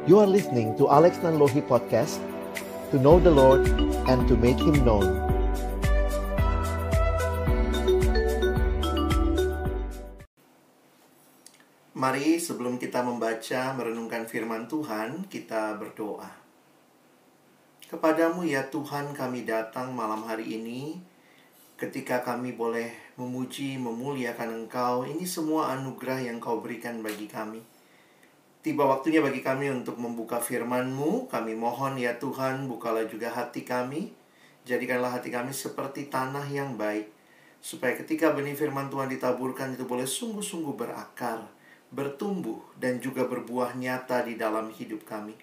You are listening to Alex Nanlohi Podcast, to know the Lord and to make Him known. Mari sebelum kita membaca, merenungkan firman Tuhan, kita berdoa. Kepadamu ya Tuhan kami datang malam hari ini, ketika kami boleh memuji, memuliakan Engkau. Ini semua anugerah yang Kau berikan bagi kami. Tiba waktunya bagi kami untuk membuka firman-Mu. Kami mohon ya Tuhan, bukalah juga hati kami. Jadikanlah hati kami seperti tanah yang baik, supaya ketika benih firman Tuhan ditaburkan itu boleh sungguh-sungguh berakar, bertumbuh, dan juga berbuah nyata di dalam hidup kami.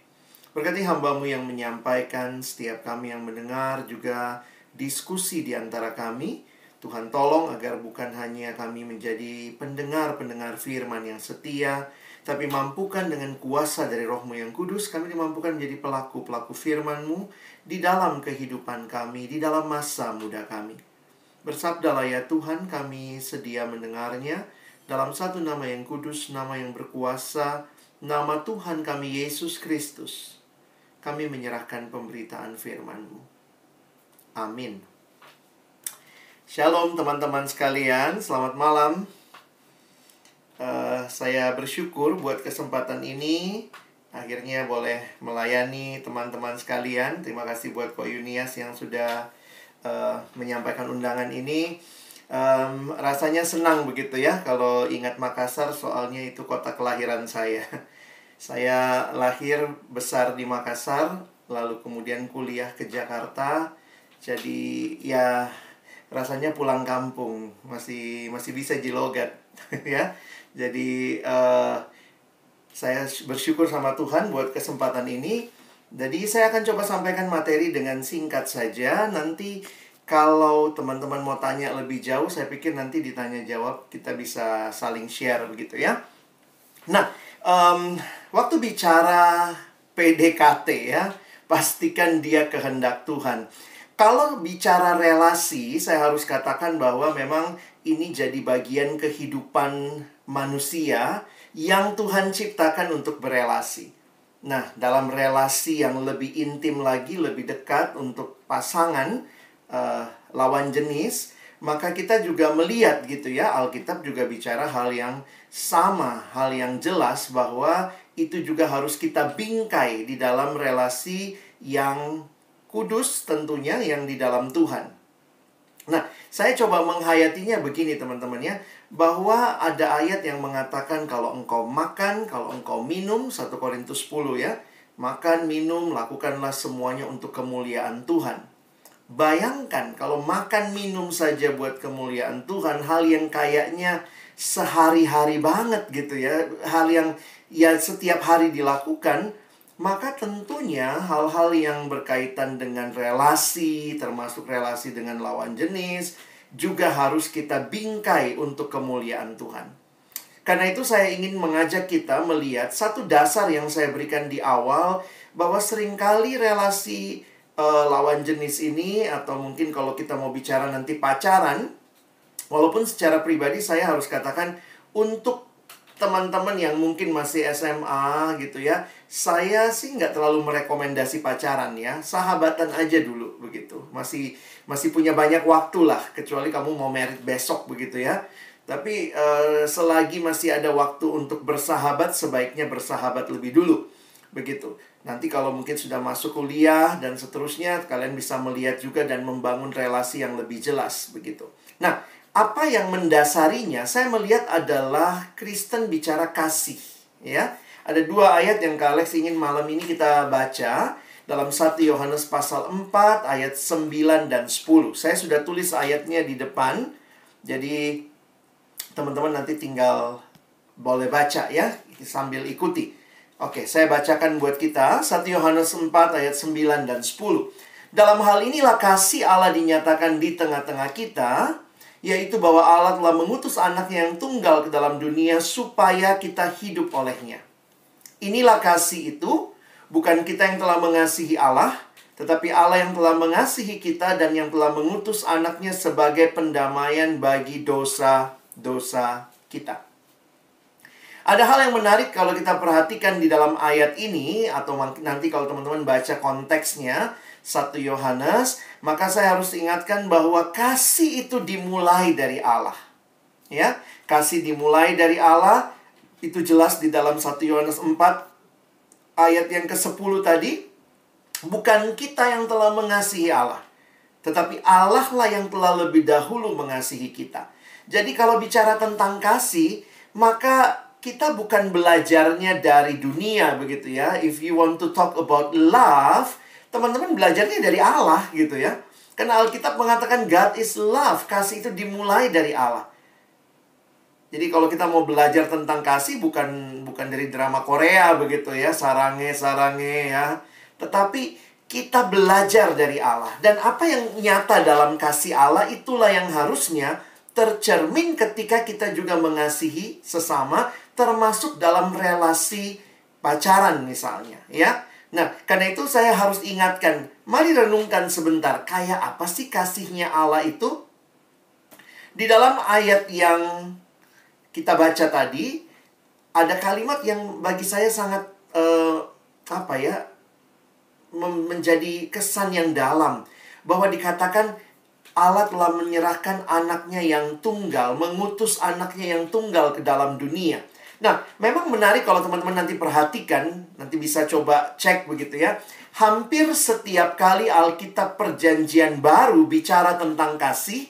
Berkati hamba-Mu yang menyampaikan, setiap kami yang mendengar, juga diskusi di antara kami. Tuhan tolong agar bukan hanya kami menjadi pendengar-pendengar firman yang setia, tapi mampukan dengan kuasa dari Roh-Mu yang kudus, kami dimampukan menjadi pelaku-pelaku firman-Mu di dalam kehidupan kami, di dalam masa muda kami. Bersabdalah ya Tuhan, kami sedia mendengarnya dalam satu nama yang kudus, nama yang berkuasa, nama Tuhan kami Yesus Kristus. Kami menyerahkan pemberitaan firman-Mu. Amin. Shalom teman-teman sekalian, selamat malam. Saya bersyukur buat kesempatan ini. Akhirnya boleh melayani teman-teman sekalian. Terima kasih buat Ko Yunias yang sudah menyampaikan undangan ini. Rasanya senang begitu ya kalau ingat Makassar, soalnya itu kota kelahiran saya. Saya lahir besar di Makassar, lalu kemudian kuliah ke Jakarta. Jadi ya rasanya pulang kampung, masih bisa jilogat ya. Jadi saya bersyukur sama Tuhan buat kesempatan ini. Jadi saya akan coba sampaikan materi dengan singkat saja. Nanti kalau teman-teman mau tanya lebih jauh, saya pikir nanti ditanya jawab kita bisa saling share begitu ya. Nah, waktu bicara PDKT ya, pastikan dia kehendak Tuhan. Kalau bicara relasi, saya harus katakan bahwa memang ini jadi bagian kehidupan manusia yang Tuhan ciptakan untuk berelasi. Nah, dalam relasi yang lebih intim lagi, lebih dekat untuk pasangan, lawan jenis, maka kita juga melihat gitu ya, Alkitab juga bicara hal yang sama, hal yang jelas bahwa itu juga harus kita bingkai di dalam relasi yang kudus tentunya, yang di dalam Tuhan. Nah, saya coba menghayatinya begini teman-teman ya, bahwa ada ayat yang mengatakan kalau engkau makan, kalau engkau minum, 1 Korintus 10 ya, makan, minum, lakukanlah semuanya untuk kemuliaan Tuhan. Bayangkan kalau makan, minum saja buat kemuliaan Tuhan, hal yang kayaknya sehari-hari banget gitu ya, hal yang ya setiap hari dilakukan. Maka tentunya hal-hal yang berkaitan dengan relasi, termasuk relasi dengan lawan jenis, juga harus kita bingkai untuk kemuliaan Tuhan. Karena itu saya ingin mengajak kita melihat satu dasar yang saya berikan di awal, bahwa seringkali relasi lawan jenis ini, atau mungkin kalau kita mau bicara nanti pacaran, walaupun secara pribadi saya harus katakan untuk teman-teman yang mungkin masih SMA gitu ya, saya sih nggak terlalu merekomendasi pacaran ya. Sahabatan aja dulu begitu. Masih punya banyak waktu lah, kecuali kamu mau merit besok begitu ya. Tapi selagi masih ada waktu untuk bersahabat, sebaiknya bersahabat lebih dulu begitu. Nanti kalau mungkin sudah masuk kuliah dan seterusnya, kalian bisa melihat juga dan membangun relasi yang lebih jelas begitu. Nah, apa yang mendasarinya saya melihat adalah Kristen bicara kasih ya. Ada dua ayat yang Kak Alex ingin malam ini kita baca dalam 1 Yohanes pasal 4 ayat 9 dan 10. Saya sudah tulis ayatnya di depan. Jadi teman-teman nanti tinggal boleh baca ya sambil ikuti. Oke, saya bacakan buat kita 1 Yohanes 4 ayat 9 dan 10. Dalam hal inilah kasih Allah dinyatakan di tengah-tengah kita, yaitu bahwa Allah telah mengutus anaknya yang tunggal ke dalam dunia supaya kita hidup olehnya. Inilah kasih itu, bukan kita yang telah mengasihi Allah, tetapi Allah yang telah mengasihi kita dan yang telah mengutus anaknya sebagai pendamaian bagi dosa-dosa kita. Ada hal yang menarik kalau kita perhatikan di dalam ayat ini, atau nanti kalau teman-teman baca konteksnya 1 Yohanes, maka saya harus ingatkan bahwa kasih itu dimulai dari Allah. Ya, kasih dimulai dari Allah, itu jelas di dalam 1 Yohanes 4 ayat yang ke-10 tadi. Bukan kita yang telah mengasihi Allah, tetapi Allah lah yang telah lebih dahulu mengasihi kita. Jadi kalau bicara tentang kasih, maka kita bukan belajarnya dari dunia begitu ya. If you want to talk about love, teman-teman belajarnya dari Allah gitu ya. Karena Alkitab mengatakan God is love. Kasih itu dimulai dari Allah. Jadi kalau kita mau belajar tentang kasih, bukan dari drama Korea begitu ya, sarange ya. Tetapi kita belajar dari Allah. Dan apa yang nyata dalam kasih Allah, itulah yang harusnya tercermin ketika kita juga mengasihi sesama, termasuk dalam relasi pacaran misalnya, ya. Nah, karena itu saya harus ingatkan, mari renungkan sebentar, kayak apa sih kasihnya Allah itu? Di dalam ayat yang kita baca tadi, ada kalimat yang bagi saya sangat, menjadi kesan yang dalam. Bahwa dikatakan, Allah telah menyerahkan anaknya yang tunggal, mengutus anaknya yang tunggal ke dalam dunia. Nah, memang menarik kalau teman-teman nanti perhatikan, nanti bisa coba cek begitu ya. Hampir setiap kali Alkitab Perjanjian Baru bicara tentang kasih,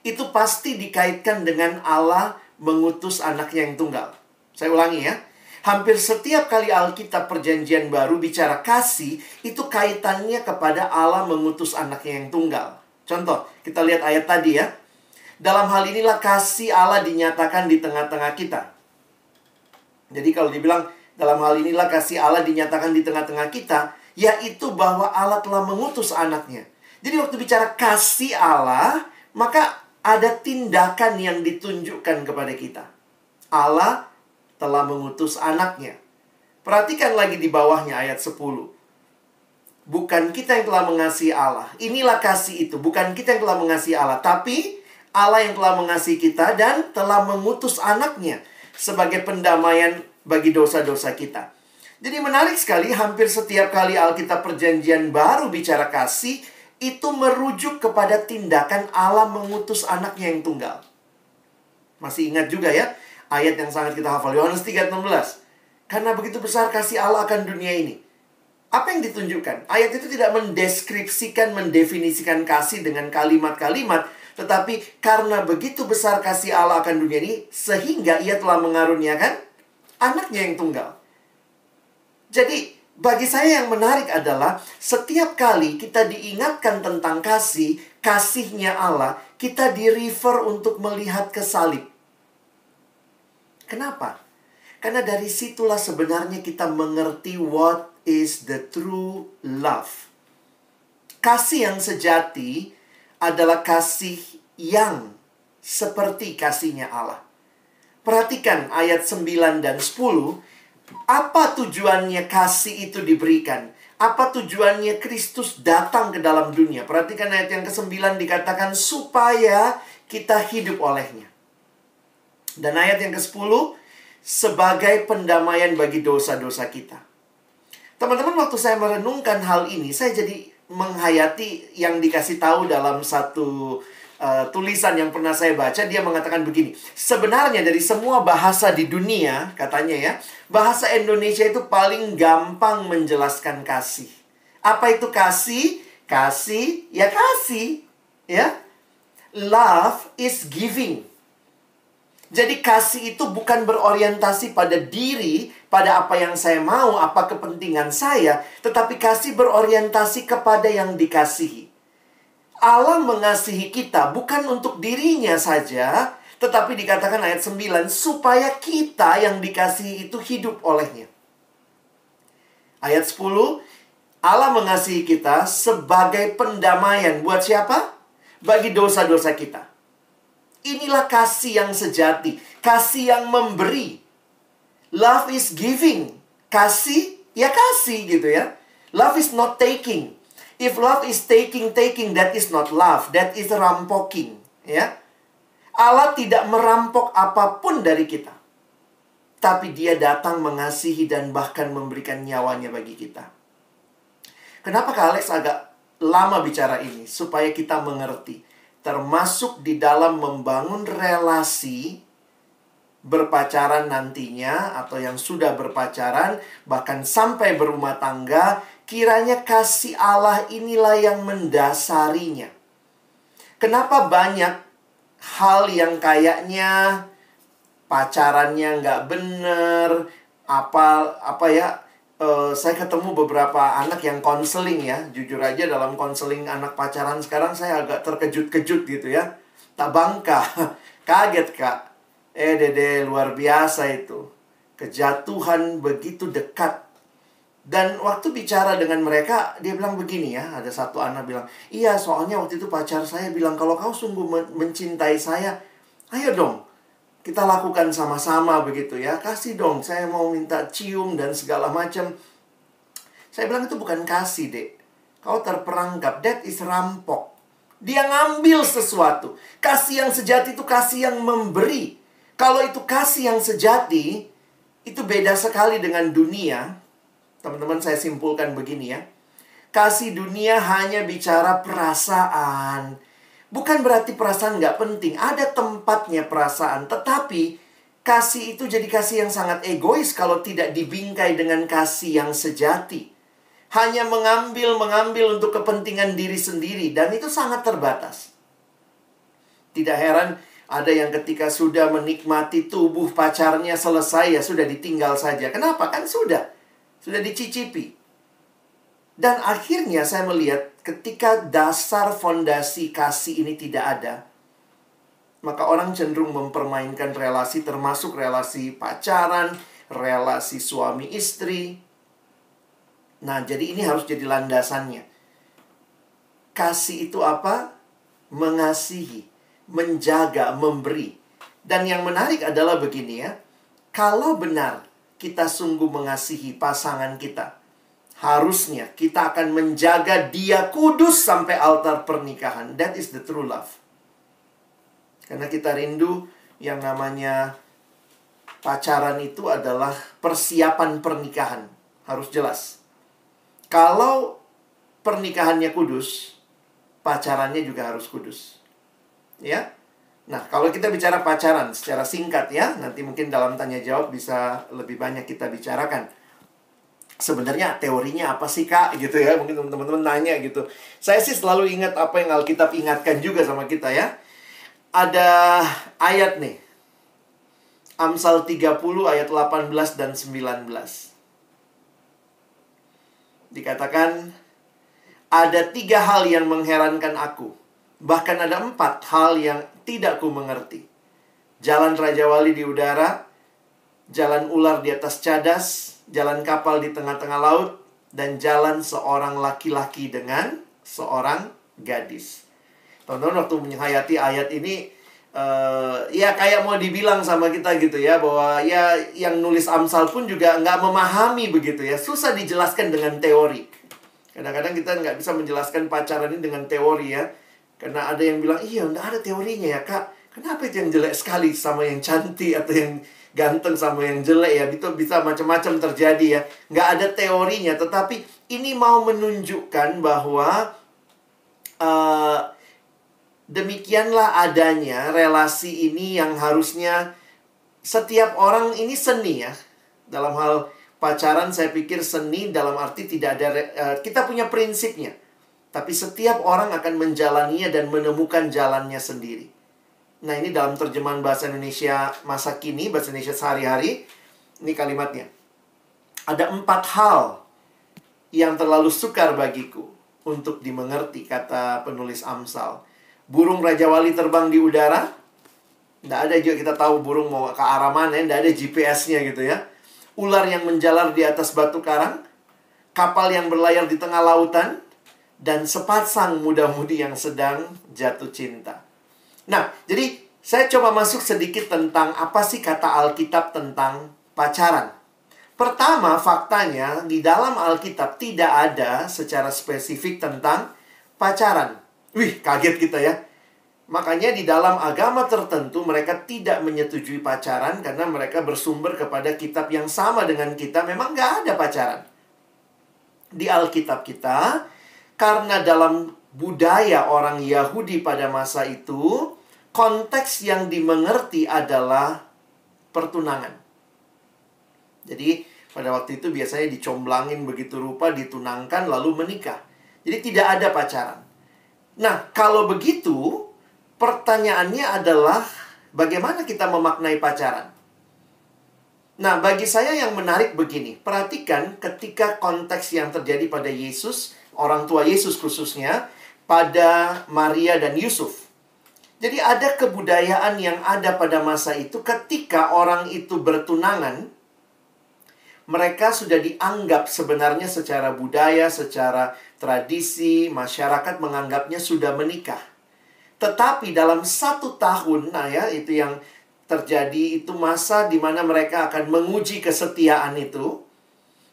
itu pasti dikaitkan dengan Allah mengutus anaknya yang tunggal. Saya ulangi ya. Hampir setiap kali Alkitab Perjanjian Baru bicara kasih, itu kaitannya kepada Allah mengutus anaknya yang tunggal. Contoh, kita lihat ayat tadi ya. Dalam hal inilah kasih Allah dinyatakan di tengah-tengah kita. Jadi kalau dibilang, dalam hal inilah kasih Allah dinyatakan di tengah-tengah kita, yaitu bahwa Allah telah mengutus anaknya. Jadi waktu bicara kasih Allah, maka ada tindakan yang ditunjukkan kepada kita. Allah telah mengutus anaknya. Perhatikan lagi di bawahnya ayat 10. Bukan kita yang telah mengasihi Allah. Inilah kasih itu. Bukan kita yang telah mengasihi Allah. Tapi Allah yang telah mengasihi kita dan telah mengutus anaknya sebagai pendamaian bagi dosa-dosa kita. Jadi menarik sekali, hampir setiap kali Alkitab Perjanjian Baru bicara kasih, itu merujuk kepada tindakan Allah mengutus anaknya yang tunggal. Masih ingat juga ya, ayat yang sangat kita hafal, Yohanes 3:16. Karena begitu besar kasih Allah akan dunia ini. Apa yang ditunjukkan? Ayat itu tidak mendeskripsikan, mendefinisikan kasih dengan kalimat-kalimat, tetapi karena begitu besar kasih Allah akan dunia ini, sehingga ia telah mengaruniakan anaknya yang tunggal. Jadi, bagi saya yang menarik adalah, setiap kali kita diingatkan tentang kasih, kasihnya Allah, kita di-refer untuk melihat ke salib. Kenapa? Karena dari situlah sebenarnya kita mengerti what is the true love. Kasih yang sejati adalah kasih yang seperti kasihnya Allah. Perhatikan ayat 9 dan 10. Apa tujuannya kasih itu diberikan? Apa tujuannya Kristus datang ke dalam dunia? Perhatikan ayat yang ke-9 dikatakan supaya kita hidup olehnya. Dan ayat yang ke-10, sebagai pendamaian bagi dosa-dosa kita. Teman-teman, waktu saya merenungkan hal ini, saya jadi menghayati yang dikasih tahu dalam satu tulisan yang pernah saya baca. Dia mengatakan begini, sebenarnya dari semua bahasa di dunia, katanya ya, bahasa Indonesia itu paling gampang menjelaskan kasih. Apa itu kasih? Kasih, ya kasih. Ya. Love is giving. Jadi kasih itu bukan berorientasi pada diri, pada apa yang saya mau, apa kepentingan saya, tetapi kasih berorientasi kepada yang dikasihi. Allah mengasihi kita bukan untuk dirinya saja, tetapi dikatakan ayat 9, supaya kita yang dikasihi itu hidup olehnya. Ayat 10, Allah mengasihi kita sebagai pendamaian. Buat siapa? Bagi dosa-dosa kita. Inilah kasih yang sejati. Kasih yang memberi. Love is giving. Kasih, ya kasih gitu ya. Love is not taking. If love is taking, that is not love. That is rampoking. Ya. Allah tidak merampok apapun dari kita. tapi dia datang mengasihi dan bahkan memberikan nyawanya bagi kita. Kenapa Kak Alex agak lama bicara ini? Supaya kita mengerti. Termasuk di dalam membangun relasi berpacaran nantinya, atau yang sudah berpacaran, bahkan sampai berumah tangga, kiranya kasih Allah inilah yang mendasarinya. Kenapa banyak hal yang kayaknya pacarannya nggak bener, saya ketemu beberapa anak yang konseling ya. Jujur aja dalam konseling anak pacaran sekarang saya agak terkejut-kejut gitu ya. Tak bangka, kaget Kak. Dede, luar biasa itu. Kejatuhan begitu dekat. Dan waktu bicara dengan mereka, dia bilang begini ya. Ada satu anak bilang, iya soalnya waktu itu pacar saya bilang, kalau kau sungguh mencintai saya, ayo dong, kita lakukan sama-sama begitu ya. Kasih dong, saya mau minta cium dan segala macam. Saya bilang itu bukan kasih, Dek. Kau terperangkap, that is rampok. Dia ngambil sesuatu. Kasih yang sejati itu kasih yang memberi. Kalau itu kasih yang sejati, itu beda sekali dengan dunia. Teman-teman, saya simpulkan begini ya. Kasih dunia hanya bicara perasaan. Bukan berarti perasaan nggak penting. Ada tempatnya perasaan. Tetapi kasih itu jadi kasih yang sangat egois kalau tidak dibingkai dengan kasih yang sejati. Hanya mengambil untuk kepentingan diri sendiri. Dan itu sangat terbatas. Tidak heran ada yang ketika sudah menikmati tubuh pacarnya selesai ya sudah ditinggal saja. Kenapa? Kan sudah dicicipi. Dan akhirnya saya melihat ketika dasar fondasi kasih ini tidak ada, maka orang cenderung mempermainkan relasi, termasuk relasi pacaran, relasi suami istri. Nah, jadi ini harus jadi landasannya. Kasih itu apa? Mengasihi, menjaga, memberi. Dan yang menarik adalah begini ya. Kalau benar kita sungguh mengasihi pasangan kita, harusnya kita akan menjaga dia kudus sampai altar pernikahan. That is the true love. Karena kita rindu yang namanya pacaran itu adalah persiapan pernikahan. Harus jelas. Kalau pernikahannya kudus, pacarannya juga harus kudus. Ya. Nah, kalau kita bicara pacaran secara singkat ya, nanti mungkin dalam tanya jawab bisa lebih banyak kita bicarakan. Sebenarnya teorinya apa sih Kak? Gitu ya, mungkin teman-teman nanya gitu. Saya sih selalu ingat apa yang Alkitab ingatkan juga sama kita ya. Ada ayat nih. Amsal 30 ayat 18 dan 19. Dikatakan, ada 3 hal yang mengherankan aku. Bahkan ada 4 hal yang tidak ku mengerti. Jalan Raja Wali di udara, jalan ular di atas cadas, jalan kapal di tengah-tengah laut, dan jalan seorang laki-laki dengan seorang gadis. Teman-teman, waktu menghayati ayat ini, ya kayak mau dibilang sama kita gitu ya, bahwa ya yang nulis Amsal pun juga nggak memahami begitu ya. Susah dijelaskan dengan teori. Kadang-kadang kita nggak bisa menjelaskan pacaran ini dengan teori ya. Karena ada yang bilang, iya nggak ada teorinya ya Kak. Kenapa itu yang jelek sekali sama yang cantik, atau yang ganteng sama yang jelek ya. Itu bisa macam-macam terjadi ya. Nggak ada teorinya. Tetapi ini mau menunjukkan bahwa demikianlah adanya relasi ini yang harusnya setiap orang ini seni ya. Dalam hal pacaran saya pikir seni dalam arti tidak ada, kita punya prinsipnya. Tapi setiap orang akan menjalaninya dan menemukan jalannya sendiri. Nah, ini dalam terjemahan bahasa Indonesia masa kini, bahasa Indonesia sehari-hari. Ini kalimatnya. Ada 4 hal yang terlalu sukar bagiku untuk dimengerti, kata penulis Amsal. Burung Raja Wali terbang di udara. Nggak ada juga kita tahu burung mau ke arah mana, nggak ada GPS-nya gitu ya. Ular yang menjalar di atas batu karang. Kapal yang berlayar di tengah lautan. Dan sepasang muda-mudi yang sedang jatuh cinta. Nah, jadi saya coba masuk sedikit tentang apa sih kata Alkitab tentang pacaran. Pertama, faktanya di dalam Alkitab tidak ada secara spesifik tentang pacaran. Wih, kaget kita ya. Makanya di dalam agama tertentu mereka tidak menyetujui pacaran karena mereka bersumber kepada kitab yang sama dengan kita. Memang nggak ada pacaran. Di Alkitab kita, karena dalam budaya orang Yahudi pada masa itu, konteks yang dimengerti adalah pertunangan. Jadi pada waktu itu biasanya dicomblangin begitu rupa, ditunangkan lalu menikah. Jadi tidak ada pacaran. Nah, kalau begitu, pertanyaannya adalah bagaimana kita memaknai pacaran? Nah, bagi saya yang menarik begini. Perhatikan ketika konteks yang terjadi pada Yesus, orang tua Yesus khususnya, pada Maria dan Yusuf. Jadi ada kebudayaan yang ada pada masa itu ketika orang itu bertunangan, mereka sudah dianggap sebenarnya secara budaya, secara tradisi, masyarakat menganggapnya sudah menikah. Tetapi dalam 1 tahun, nah ya, itu yang terjadi, itu masa di mana mereka akan menguji kesetiaan itu.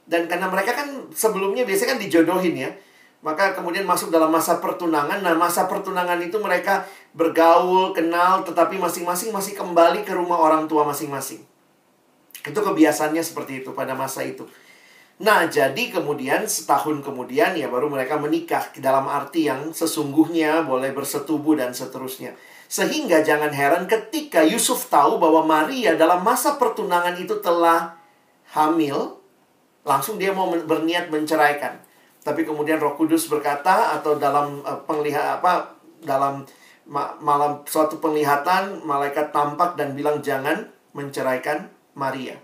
Dan karena mereka kan sebelumnya biasanya kan dijodohin ya. Maka kemudian masuk dalam masa pertunangan. Nah, masa pertunangan itu mereka bergaul, kenal, tetapi masing-masing masih kembali ke rumah orang tua masing-masing. Itu kebiasaannya seperti itu pada masa itu. Nah, jadi kemudian setahun kemudian ya baru mereka menikah. Dalam arti yang sesungguhnya boleh bersetubuh dan seterusnya. Sehingga jangan heran ketika Yusuf tahu bahwa Maria dalam masa pertunangan itu telah hamil, langsung dia mau berniat menceraikan. Tapi kemudian Roh Kudus berkata, atau dalam dalam malam suatu penglihatan, malaikat tampak dan bilang jangan menceraikan Maria.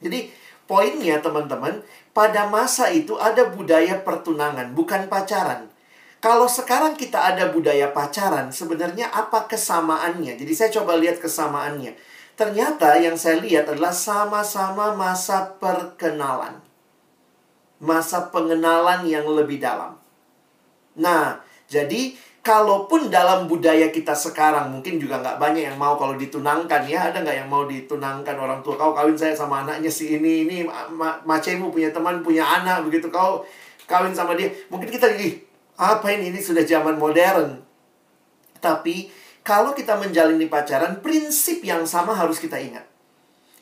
Jadi poinnya teman-teman, pada masa itu ada budaya pertunangan, bukan pacaran. Kalau sekarang kita ada budaya pacaran, sebenarnya apa kesamaannya? Jadi saya coba lihat kesamaannya. Ternyata yang saya lihat adalah sama-sama masa perkenalan. Masa pengenalan yang lebih dalam. Nah, jadi kalaupun dalam budaya kita sekarang, mungkin juga nggak banyak yang mau kalau ditunangkan ya. Ada nggak yang mau ditunangkan orang tua? Kau kawin saya sama anaknya si ini macemu punya teman, punya anak, begitu kau kawin sama dia. Mungkin kita apa ini sudah zaman modern. Tapi kalau kita menjalani pacaran, prinsip yang sama harus kita ingat.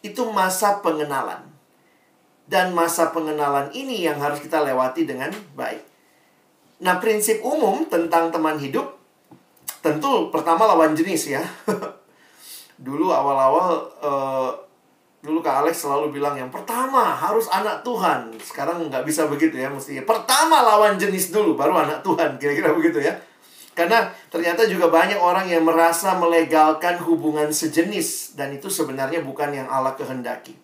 Itu masa pengenalan. Dan masa pengenalan ini yang harus kita lewati dengan baik. Nah, prinsip umum tentang teman hidup, tentu pertama lawan jenis ya. Dulu awal-awal, dulu Kak Alex selalu bilang yang pertama harus anak Tuhan. Sekarang nggak bisa begitu ya, mestinya. Pertama lawan jenis dulu, baru anak Tuhan. Kira-kira begitu ya. Karena ternyata juga banyak orang yang merasa melegalkan hubungan sejenis. Dan itu sebenarnya bukan yang Allah kehendaki.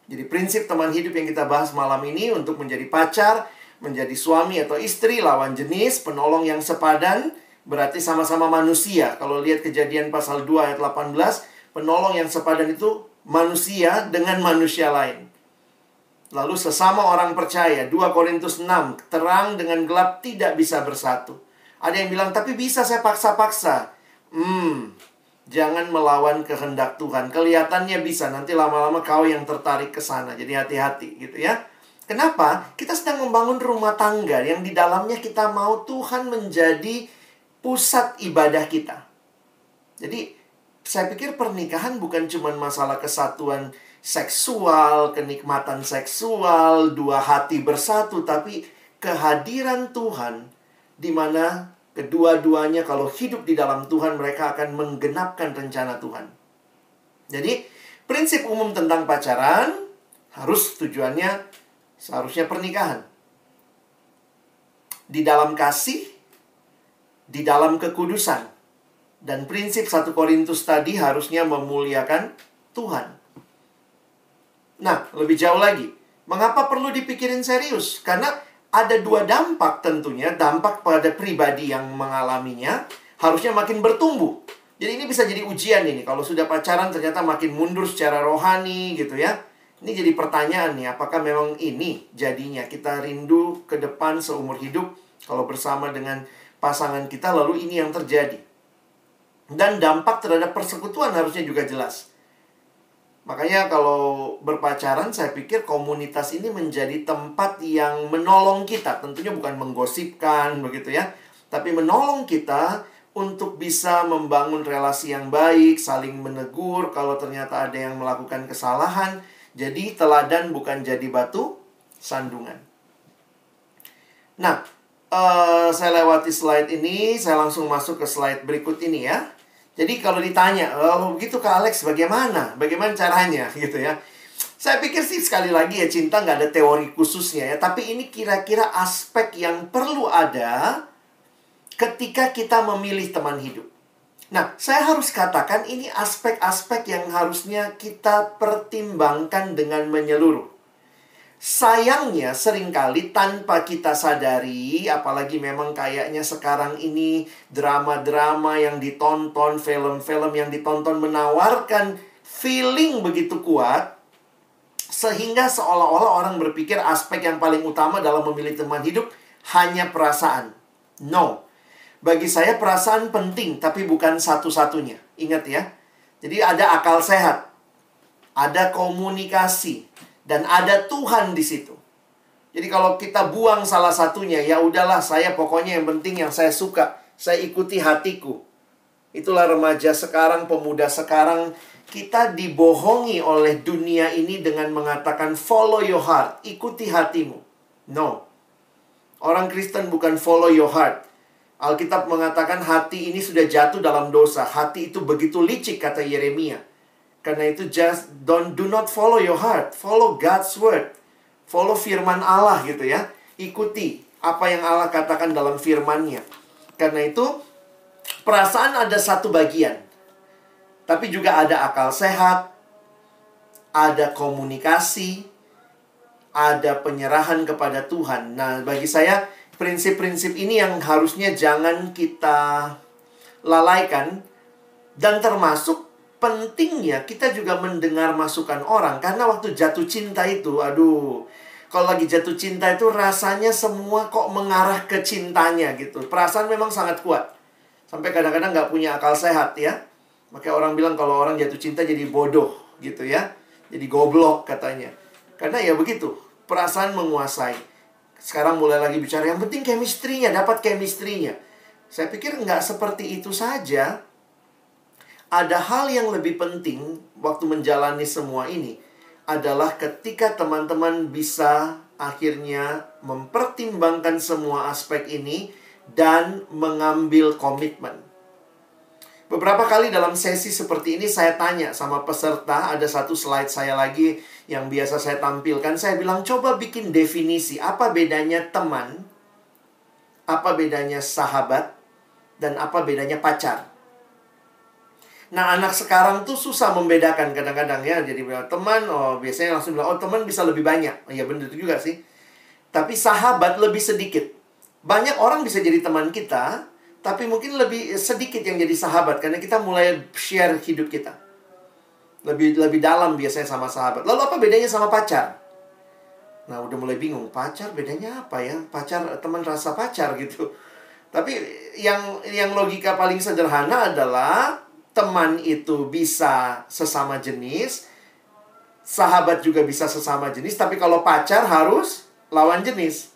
Jadi prinsip teman hidup yang kita bahas malam ini untuk menjadi pacar, menjadi suami atau istri, lawan jenis, penolong yang sepadan, berarti sama-sama manusia. Kalau lihat Kejadian pasal 2 ayat 18, penolong yang sepadan itu manusia dengan manusia lain. Lalu sesama orang percaya, 2 Korintus 6, terang dengan gelap tidak bisa bersatu. Ada yang bilang, tapi bisa saya paksa-paksa. Jangan melawan kehendak Tuhan. Kelihatannya bisa, nanti lama-lama kau yang tertarik ke sana. Jadi hati-hati gitu ya. Kenapa? Kita sedang membangun rumah tangga yang di dalamnya kita mau Tuhan menjadi pusat ibadah kita. Jadi, saya pikir pernikahan bukan cuma masalah kesatuan seksual, kenikmatan seksual, dua hati bersatu, tapi kehadiran Tuhan di mana kedua-duanya kalau hidup di dalam Tuhan mereka akan menggenapkan rencana Tuhan. Jadi, prinsip umum tentang pacaran harus tujuannya seharusnya pernikahan. Di dalam kasih, di dalam kekudusan. Dan prinsip 1 Korintus tadi harusnya memuliakan Tuhan. Nah, lebih jauh lagi. Mengapa perlu dipikirin serius? Karena ada dua dampak tentunya. Dampak pada pribadi yang mengalaminya harusnya makin bertumbuh. Jadi ini bisa jadi ujian ini. Kalau sudah pacaran ternyata makin mundur secara rohani gitu ya. Ini jadi pertanyaan nih, apakah memang ini jadinya kita rindu ke depan seumur hidup kalau bersama dengan pasangan kita, lalu ini yang terjadi. Dan dampak terhadap persekutuan harusnya juga jelas. Makanya kalau berpacaran, saya pikir komunitas ini menjadi tempat yang menolong kita. Tentunya bukan menggosipkan begitu ya, tapi menolong kita untuk bisa membangun relasi yang baik, saling menegur kalau ternyata ada yang melakukan kesalahan. Jadi teladan bukan jadi batu sandungan. Nah, saya lewati slide ini, saya langsung masuk ke slide berikut ini ya. Jadi kalau ditanya, oh begitu Kak Alex, bagaimana? Bagaimana caranya? Gitu ya. Saya pikir sih sekali lagi ya, cinta nggak ada teori khususnya ya. Tapi ini kira-kira aspek yang perlu ada ketika kita memilih teman hidup. Nah, saya harus katakan ini aspek-aspek yang harusnya kita pertimbangkan dengan menyeluruh. Sayangnya seringkali tanpa kita sadari, apalagi memang kayaknya sekarang ini drama-drama yang ditonton, film-film yang ditonton menawarkan feeling begitu kuat, sehingga seolah-olah orang berpikir aspek yang paling utama dalam memilih teman hidup hanya perasaan. No. Bagi saya perasaan penting, tapi bukan satu-satunya. Ingat ya. Jadi ada akal sehat, ada komunikasi, dan ada Tuhan di situ. Jadi kalau kita buang salah satunya, ya udahlah, saya pokoknya yang penting yang saya suka, saya ikuti hatiku. Itulah remaja sekarang, pemuda sekarang. Kita dibohongi oleh dunia ini dengan mengatakan follow your heart, ikuti hatimu. No. Orang Kristen bukan follow your heart. Alkitab mengatakan hati ini sudah jatuh dalam dosa. Hati itu begitu licik, kata Yeremia. Karena itu do not follow your heart. Follow God's word. Follow firman Allah gitu ya. Ikuti apa yang Allah katakan dalam firman-Nya. Karena itu perasaan ada satu bagian. Tapi juga ada akal sehat, ada komunikasi, ada penyerahan kepada Tuhan. Nah, bagi saya prinsip-prinsip ini yang harusnya jangan kita lalaikan. Dan termasuk pentingnya kita juga mendengar masukan orang. Karena waktu jatuh cinta itu, aduh, kalau lagi jatuh cinta itu rasanya semua kok mengarah ke cintanya gitu. Perasaan memang sangat kuat. Sampai kadang-kadang nggak punya akal sehat ya. Makanya orang bilang kalau orang jatuh cinta jadi bodoh gitu ya. Jadi goblok katanya. Karena ya begitu, perasaan menguasai. Sekarang mulai lagi bicara yang penting chemistry-nya, dapat chemistry-nya. Saya pikir nggak seperti itu saja. Ada hal yang lebih penting waktu menjalani semua ini adalah ketika teman-teman bisa akhirnya mempertimbangkan semua aspek ini dan mengambil komitmen. Beberapa kali dalam sesi seperti ini saya tanya sama peserta, ada satu slide saya lagi yang biasa saya tampilkan. Saya bilang, coba bikin definisi apa bedanya teman, apa bedanya sahabat, dan apa bedanya pacar. Nah, anak sekarang tuh susah membedakan kadang-kadang ya. Jadi teman, oh biasanya langsung bilang, oh teman bisa lebih banyak. Ya benar juga sih. Tapi sahabat lebih sedikit. Banyak orang bisa jadi teman kita, tapi mungkin lebih sedikit yang jadi sahabat. Karena kita mulai share hidup kita. Lebih dalam biasanya sama sahabat. Lalu apa bedanya sama pacar? Nah, udah mulai bingung. Pacar bedanya apa ya? Pacar, teman rasa pacar gitu. Tapi yang logika paling sederhana adalah teman itu bisa sesama jenis, sahabat juga bisa sesama jenis, tapi kalau pacar harus lawan jenis.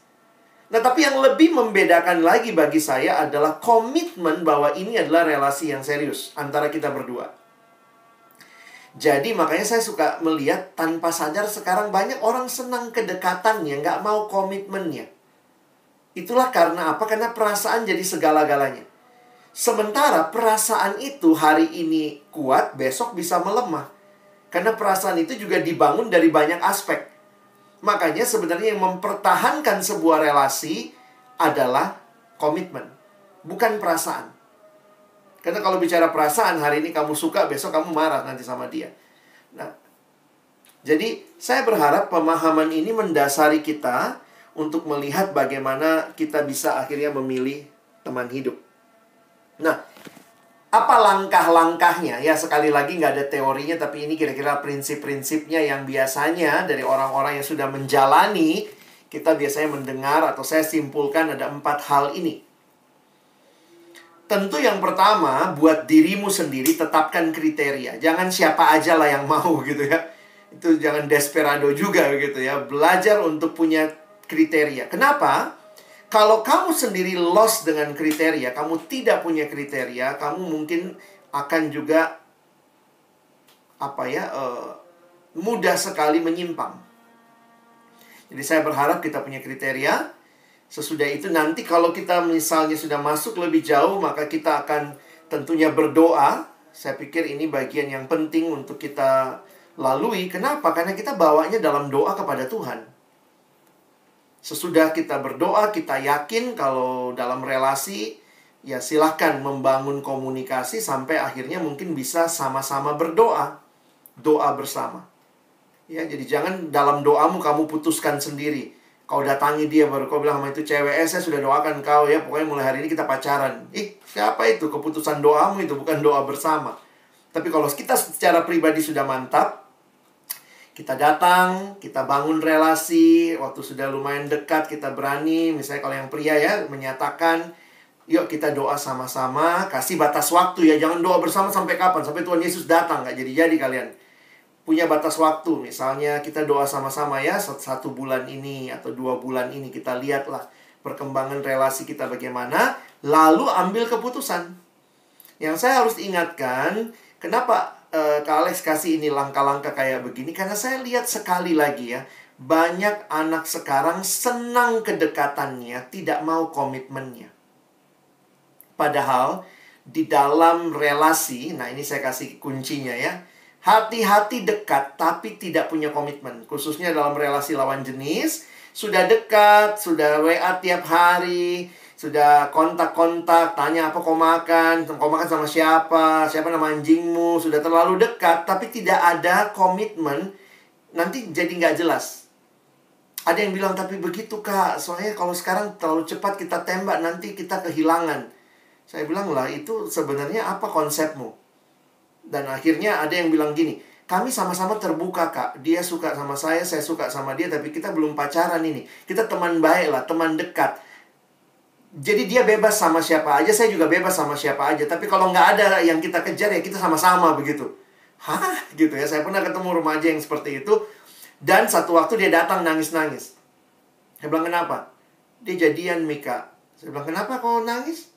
Nah, tapi yang lebih membedakan lagi bagi saya adalah komitmen bahwa ini adalah relasi yang serius antara kita berdua. Jadi makanya saya suka melihat tanpa sadar sekarang banyak orang senang kedekatannya, nggak mau komitmennya. Itulah karena apa? Karena perasaan jadi segala-galanya. Sementara perasaan itu hari ini kuat, besok bisa melemah. Karena perasaan itu juga dibangun dari banyak aspek. Makanya sebenarnya yang mempertahankan sebuah relasi adalah komitmen, bukan perasaan. Karena kalau bicara perasaan, hari ini kamu suka, besok kamu marah nanti sama dia. Nah, jadi saya berharap pemahaman ini mendasari kita untuk melihat bagaimana kita bisa akhirnya memilih teman hidup. Nah, apa langkah-langkahnya? Ya, sekali lagi nggak ada teorinya, tapi ini kira-kira prinsip-prinsipnya yang biasanya dari orang-orang yang sudah menjalani, kita biasanya mendengar atau saya simpulkan ada 4 hal ini. Tentu yang pertama, buat dirimu sendiri tetapkan kriteria. Jangan siapa aja lah yang mau gitu ya. Itu jangan desperado juga gitu ya. Belajar untuk punya kriteria. Kenapa? Kalau kamu sendiri lost dengan kriteria, kamu tidak punya kriteria, kamu mungkin akan juga mudah sekali menyimpang. Jadi saya berharap kita punya kriteria. Sesudah itu nanti kalau kita misalnya sudah masuk lebih jauh, maka kita akan tentunya berdoa. Saya pikir ini bagian yang penting untuk kita lalui. Kenapa? Karena kita bawanya dalam doa kepada Tuhan. Sesudah kita berdoa, kita yakin kalau dalam relasi, ya silahkan membangun komunikasi sampai akhirnya mungkin bisa sama-sama berdoa. Doa bersama. Ya, jadi jangan dalam doamu kamu putuskan sendiri. Kau datangi dia baru kau bilang sama itu cewek, saya sudah doakan kau ya, pokoknya mulai hari ini kita pacaran. Siapa itu? Keputusan doamu itu, bukan doa bersama. Tapi kalau kita secara pribadi sudah mantap, kita datang, kita bangun relasi, waktu sudah lumayan dekat, kita berani, misalnya kalau yang pria ya, menyatakan, yuk kita doa sama-sama, kasih batas waktu ya, jangan doa bersama sampai kapan, sampai Tuhan Yesus datang, nggak jadi-jadi kalian. Punya batas waktu, misalnya kita doa sama-sama ya, 1 bulan ini atau 2 bulan ini, kita lihatlah perkembangan relasi kita bagaimana, lalu ambil keputusan. Yang saya harus ingatkan, kenapa Kak Alex kasih ini langkah-langkah kayak begini? Karena saya lihat sekali lagi ya, banyak anak sekarang senang kedekatannya, tidak mau komitmennya. Padahal di dalam relasi, nah ini saya kasih kuncinya ya, hati-hati dekat tapi tidak punya komitmen. Khususnya dalam relasi lawan jenis, sudah dekat, sudah WA tiap hari, sudah kontak-kontak, tanya apa kau makan sama siapa nama anjingmu, sudah terlalu dekat, tapi tidak ada komitmen, nanti jadi nggak jelas. Ada yang bilang, tapi begitu Kak, soalnya kalau sekarang terlalu cepat kita tembak, nanti kita kehilangan. Saya bilang lah, itu sebenarnya apa konsepmu? Dan akhirnya ada yang bilang gini, kami sama-sama terbuka Kak, dia suka sama saya suka sama dia, tapi kita belum pacaran ini, kita teman baik lah, teman dekat. Jadi dia bebas sama siapa aja, saya juga bebas sama siapa aja. Tapi kalau nggak ada yang kita kejar, ya kita sama-sama begitu. Hah? Gitu ya, saya pernah ketemu remaja yang seperti itu. Dan satu waktu dia datang nangis-nangis. Saya bilang, kenapa? Dia jadian, Mika. Saya bilang, kenapa kau nangis?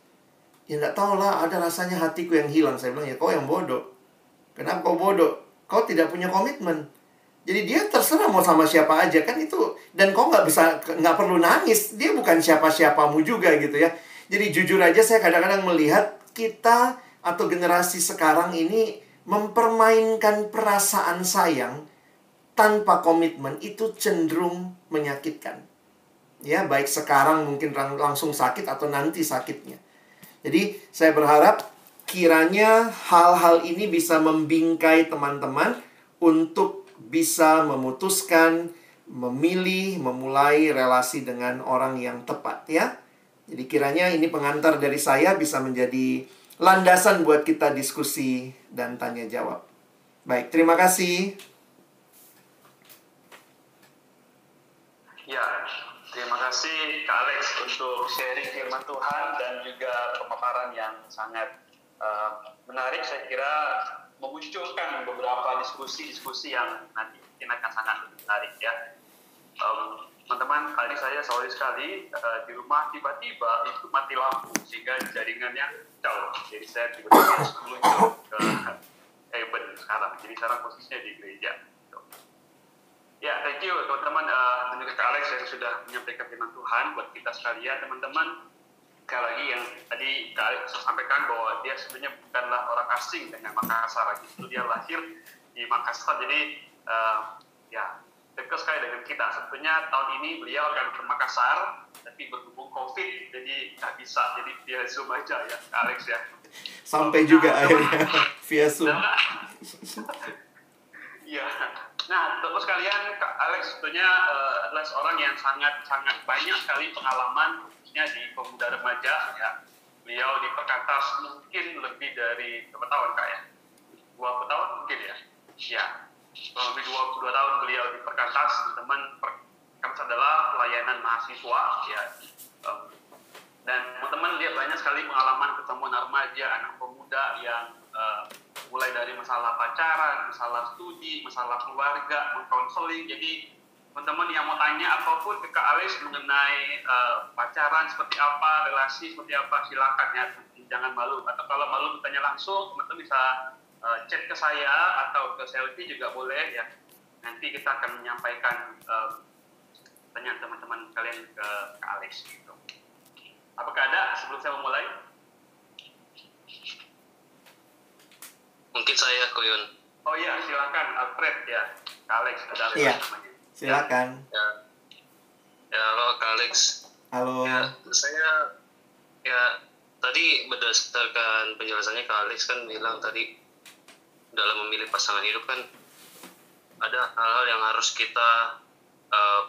Ya nggak tahu lah, ada rasanya hatiku yang hilang. Saya bilang, ya kau yang bodoh. Kenapa kau bodoh? Kau tidak punya komitmen. Jadi dia terserah mau sama siapa aja kan itu. Dan kau nggak perlu nangis. Dia bukan siapa-siapamu juga gitu ya. Jadi jujur aja saya kadang-kadang melihat kita atau generasi sekarang ini mempermainkan perasaan sayang tanpa komitmen itu cenderung menyakitkan. Ya, baik sekarang mungkin langsung sakit atau nanti sakitnya. Jadi saya berharap kiranya hal-hal ini bisa membingkai teman-teman untuk bisa memutuskan, memilih, memulai relasi dengan orang yang tepat ya. Jadi kiranya ini pengantar dari saya bisa menjadi landasan buat kita diskusi dan tanya jawab. Baik, terima kasih. Ya, terima kasih Kak Alex untuk sharing firman Tuhan dan juga pemaparan yang sangat menarik. Saya kira memunculkan beberapa diskusi-diskusi yang nanti mungkin akan sangat menarik ya. Teman-teman, tadi saya sorry sekali di rumah tiba-tiba itu mati lampu sehingga jaringannya jauh. Jadi saya tiba-tiba meluncur ke Eben sekarang. Jadi sekarang posisinya di gereja. Ya, thank you teman-teman dan juga Kak Alex yang sudah menyampaikan firman Tuhan buat kita sekalian. Teman-teman, sekali lagi yang tadi Kak Alex sampaikan bahwa dia sebenarnya bukanlah orang asing dengan Makassar, justru dia lahir di Makassar. Jadi ya dekat sekali dengan kita. Sebetulnya tahun ini beliau akan ke Makassar, tapi berhubung COVID, jadi nggak bisa. Jadi via Zoom aja ya, Kak Alex ya. Sampai juga akhirnya via Zoom. Iya. Nah, terus sekalian, Kak Alex sebetulnya adalah seorang yang sangat banyak sekali pengalaman, khususnya di pemuda remaja. Ya. Beliau di Perkantas mungkin lebih dari berapa tahun, Kak ya? 20 tahun mungkin ya? Ya. Kurang lebih 22 tahun beliau di Perkantas. Teman Perkantas adalah pelayanan mahasiswa. Ya. Dan teman-teman dia banyak sekali pengalaman ketemu remaja, anak pemuda yang mulai dari masalah pacaran, masalah studi, masalah keluarga, mengkonseling. Jadi teman-teman yang mau tanya apapun ke Kak Alex mengenai pacaran seperti apa, relasi seperti apa, silakan ya, jangan malu. Atau kalau malu bertanya langsung, teman-teman bisa chat ke saya atau ke Selfie juga boleh ya. Nanti kita akan menyampaikan pertanyaan teman-teman kalian ke Kak Alex gitu. Apakah ada sebelum saya memulai? Mungkin saya Koyun. Oh iya, silakan Alfred ya. Kak Alex ada Iya. namanya. Silakan. Ya, halo Kak Alex. Halo. Ya, saya tadi berdasarkan penjelasannya Kak Alex kan bilang tadi dalam memilih pasangan hidup kan ada hal-hal yang harus kita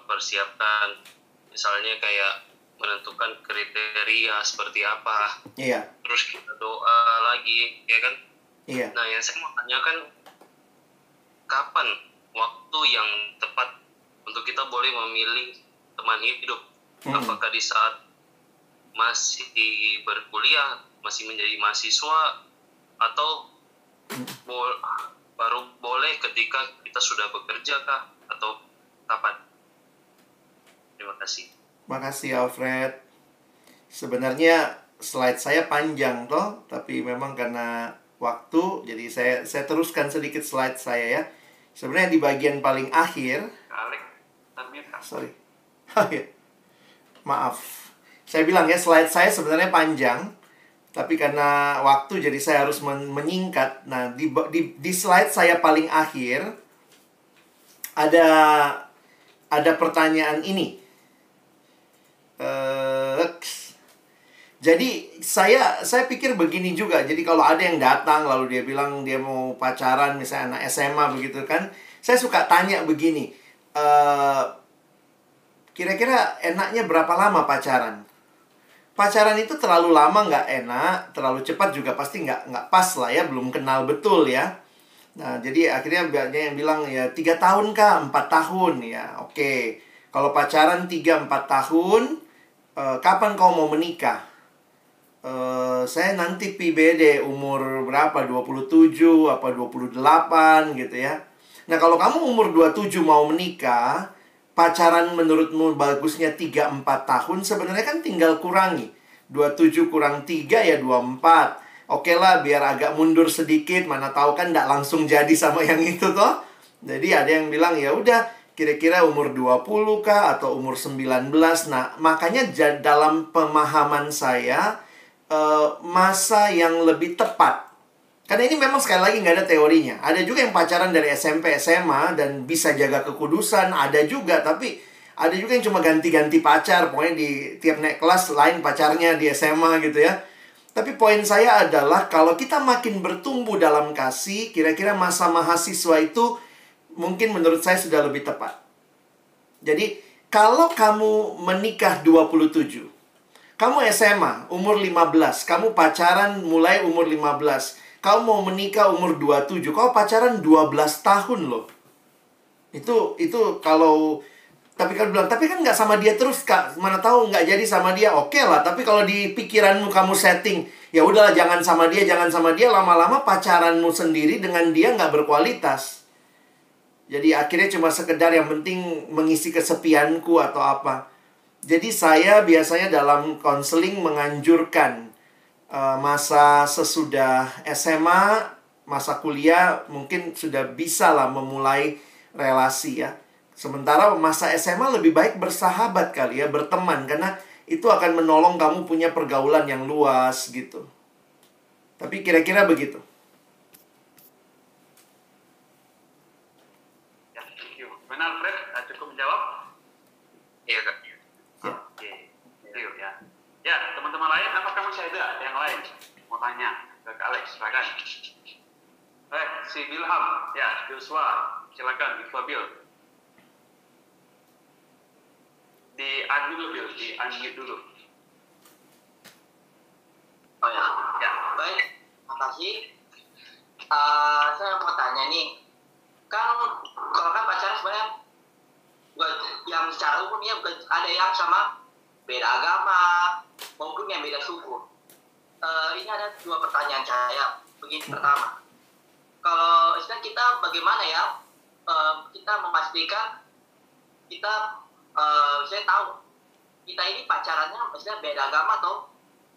persiapkan. Misalnya kayak menentukan kriteria seperti apa. Iya. Terus kita doa lagi, ya kan? Iya. Nah, yang saya mau tanyakan, kapan waktu yang tepat untuk kita boleh memilih teman hidup? Apakah di saat masih berkuliah, masih menjadi mahasiswa, atau baru boleh ketika kita sudah bekerja kah? Atau kapan? Terima kasih. Makasih Alfred. Sebenarnya slide saya panjang toh, tapi memang karena waktu, jadi saya teruskan sedikit slide saya ya. Sebenarnya di bagian paling akhir, sorry, maaf, saya bilang ya slide saya sebenarnya panjang, tapi karena waktu jadi saya harus menyingkat. Nah di slide saya paling akhir ada pertanyaan ini. Jadi saya pikir begini juga. Jadi kalau ada yang datang lalu dia bilang dia mau pacaran, misalnya anak SMA begitu kan, saya suka tanya begini, kira-kira enaknya berapa lama pacaran? Pacaran itu terlalu lama nggak enak, terlalu cepat juga pasti nggak pas lah ya, belum kenal betul ya. Nah jadi akhirnya banyak yang bilang ya 3 tahun kah, 4 tahun ya, oke. Kalau pacaran 3-4 tahun, kapan kau mau menikah? Saya nanti PBD umur berapa? 27 apa 28 gitu ya. Nah kalau kamu umur 27 mau menikah, pacaran menurutmu bagusnya 3-4 tahun, sebenarnya kan tinggal kurangi. 27 kurang 3 ya 24. Oke lah, biar agak mundur sedikit, mana tahu kan nggak langsung jadi sama yang itu toh. Jadi ada yang bilang ya udah kira-kira umur 20 kah atau umur 19. Nah, makanya dalam pemahaman saya masa yang lebih tepat, karena ini memang sekali lagi nggak ada teorinya. Ada juga yang pacaran dari SMP, SMA dan bisa jaga kekudusan. Ada juga, tapi ada juga yang cuma ganti-ganti pacar. Pokoknya di tiap naik kelas lain pacarnya di SMA gitu ya. Tapi poin saya adalah kalau kita makin bertumbuh dalam kasih, kira-kira masa mahasiswa itu mungkin menurut saya sudah lebih tepat. Jadi kalau kamu menikah 27, kamu SMA, umur 15. Kamu pacaran mulai umur 15. Kamu mau menikah umur 27. Kau pacaran 12 tahun loh. Itu kalau... Tapi kan bilang, tapi kan nggak sama dia terus, Kak. Mana tahu nggak jadi sama dia. Oke lah, tapi kalau di pikiranmu kamu setting, ya udahlah jangan sama dia, jangan sama dia. Lama-lama pacaranmu sendiri dengan dia nggak berkualitas. Jadi akhirnya cuma sekedar yang penting mengisi kesepianku atau apa. Jadi saya biasanya dalam konseling menganjurkan masa sesudah SMA, masa kuliah mungkin sudah bisa lah memulai relasi ya. Sementara masa SMA lebih baik bersahabat kali ya, berteman. Karena itu akan menolong kamu punya pergaulan yang luas gitu. Tapi kira-kira begitu. Ya, thank you. Benar, Fred? Cukup menjawab? Iya, Kak. Oke, thank you ya. Ya, teman-teman lain, apakah masih ada yang lain mau tanya ke Kak Alex? Silakan. Si Bilham, ya, Joshua, silakan, Joshua Bill. Di-unmute dulu, Bill. Di-unmute dulu. Oh ya, Ya. baik, makasih. Saya mau tanya nih, kan kalau kan pacaran sebenarnya bukan yang secara umum ya, bukan ada yang sama beda agama maupun yang beda suku. Ini ada 2 pertanyaan saya. Begini, pertama, kalau istilah kita bagaimana ya kita memastikan kita saya tahu kita ini pacarannya maksudnya beda agama atau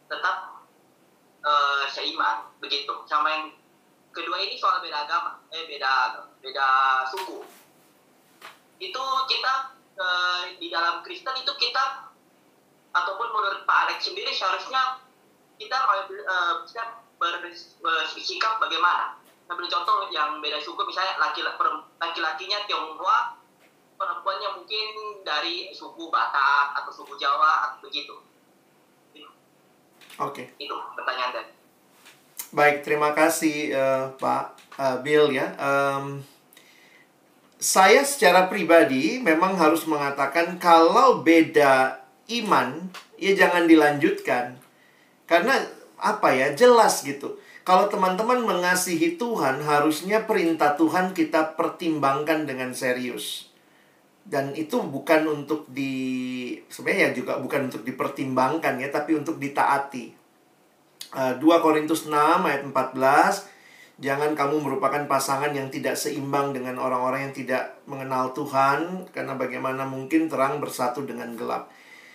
tetap seiman begitu. Sama yang kedua ini soal beda agama, beda suku. Itu kita di dalam Kristen itu kita ataupun menurut Pak Alex sendiri seharusnya kita bersikap bagaimana? Ambil contoh yang beda suku, misalnya laki-lakinya Tionghoa, perempuannya mungkin dari suku Batak atau suku Jawa atau begitu. Oke. Itu pertanyaan tadi. Baik, terima kasih Pak Bill ya. Saya secara pribadi memang harus mengatakan kalau beda iman, ya jangan dilanjutkan. Karena apa ya, jelas gitu. Kalau teman-teman mengasihi Tuhan, harusnya perintah Tuhan kita pertimbangkan dengan serius. Dan itu bukan untuk sebenarnya juga bukan untuk dipertimbangkan ya, tapi untuk ditaati. 2 Korintus 6 ayat 14, jangan kamu merupakan pasangan yang tidak seimbang dengan orang-orang yang tidak mengenal Tuhan, karena bagaimana mungkin terang bersatu dengan gelap.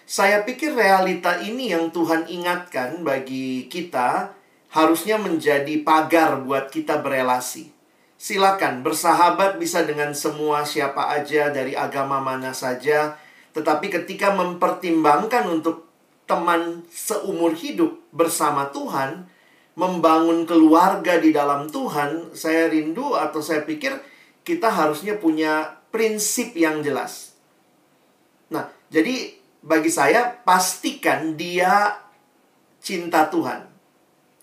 Saya pikir realita ini yang Tuhan ingatkan bagi kita, harusnya menjadi pagar buat kita berelasi. Silakan, bersahabat bisa dengan semua siapa aja, dari agama mana saja. Tetapi ketika mempertimbangkan untuk teman seumur hidup bersama Tuhan, membangun keluarga di dalam Tuhan, saya rindu atau saya pikir kita harusnya punya prinsip yang jelas. Nah, jadi bagi saya, pastikan dia cinta Tuhan.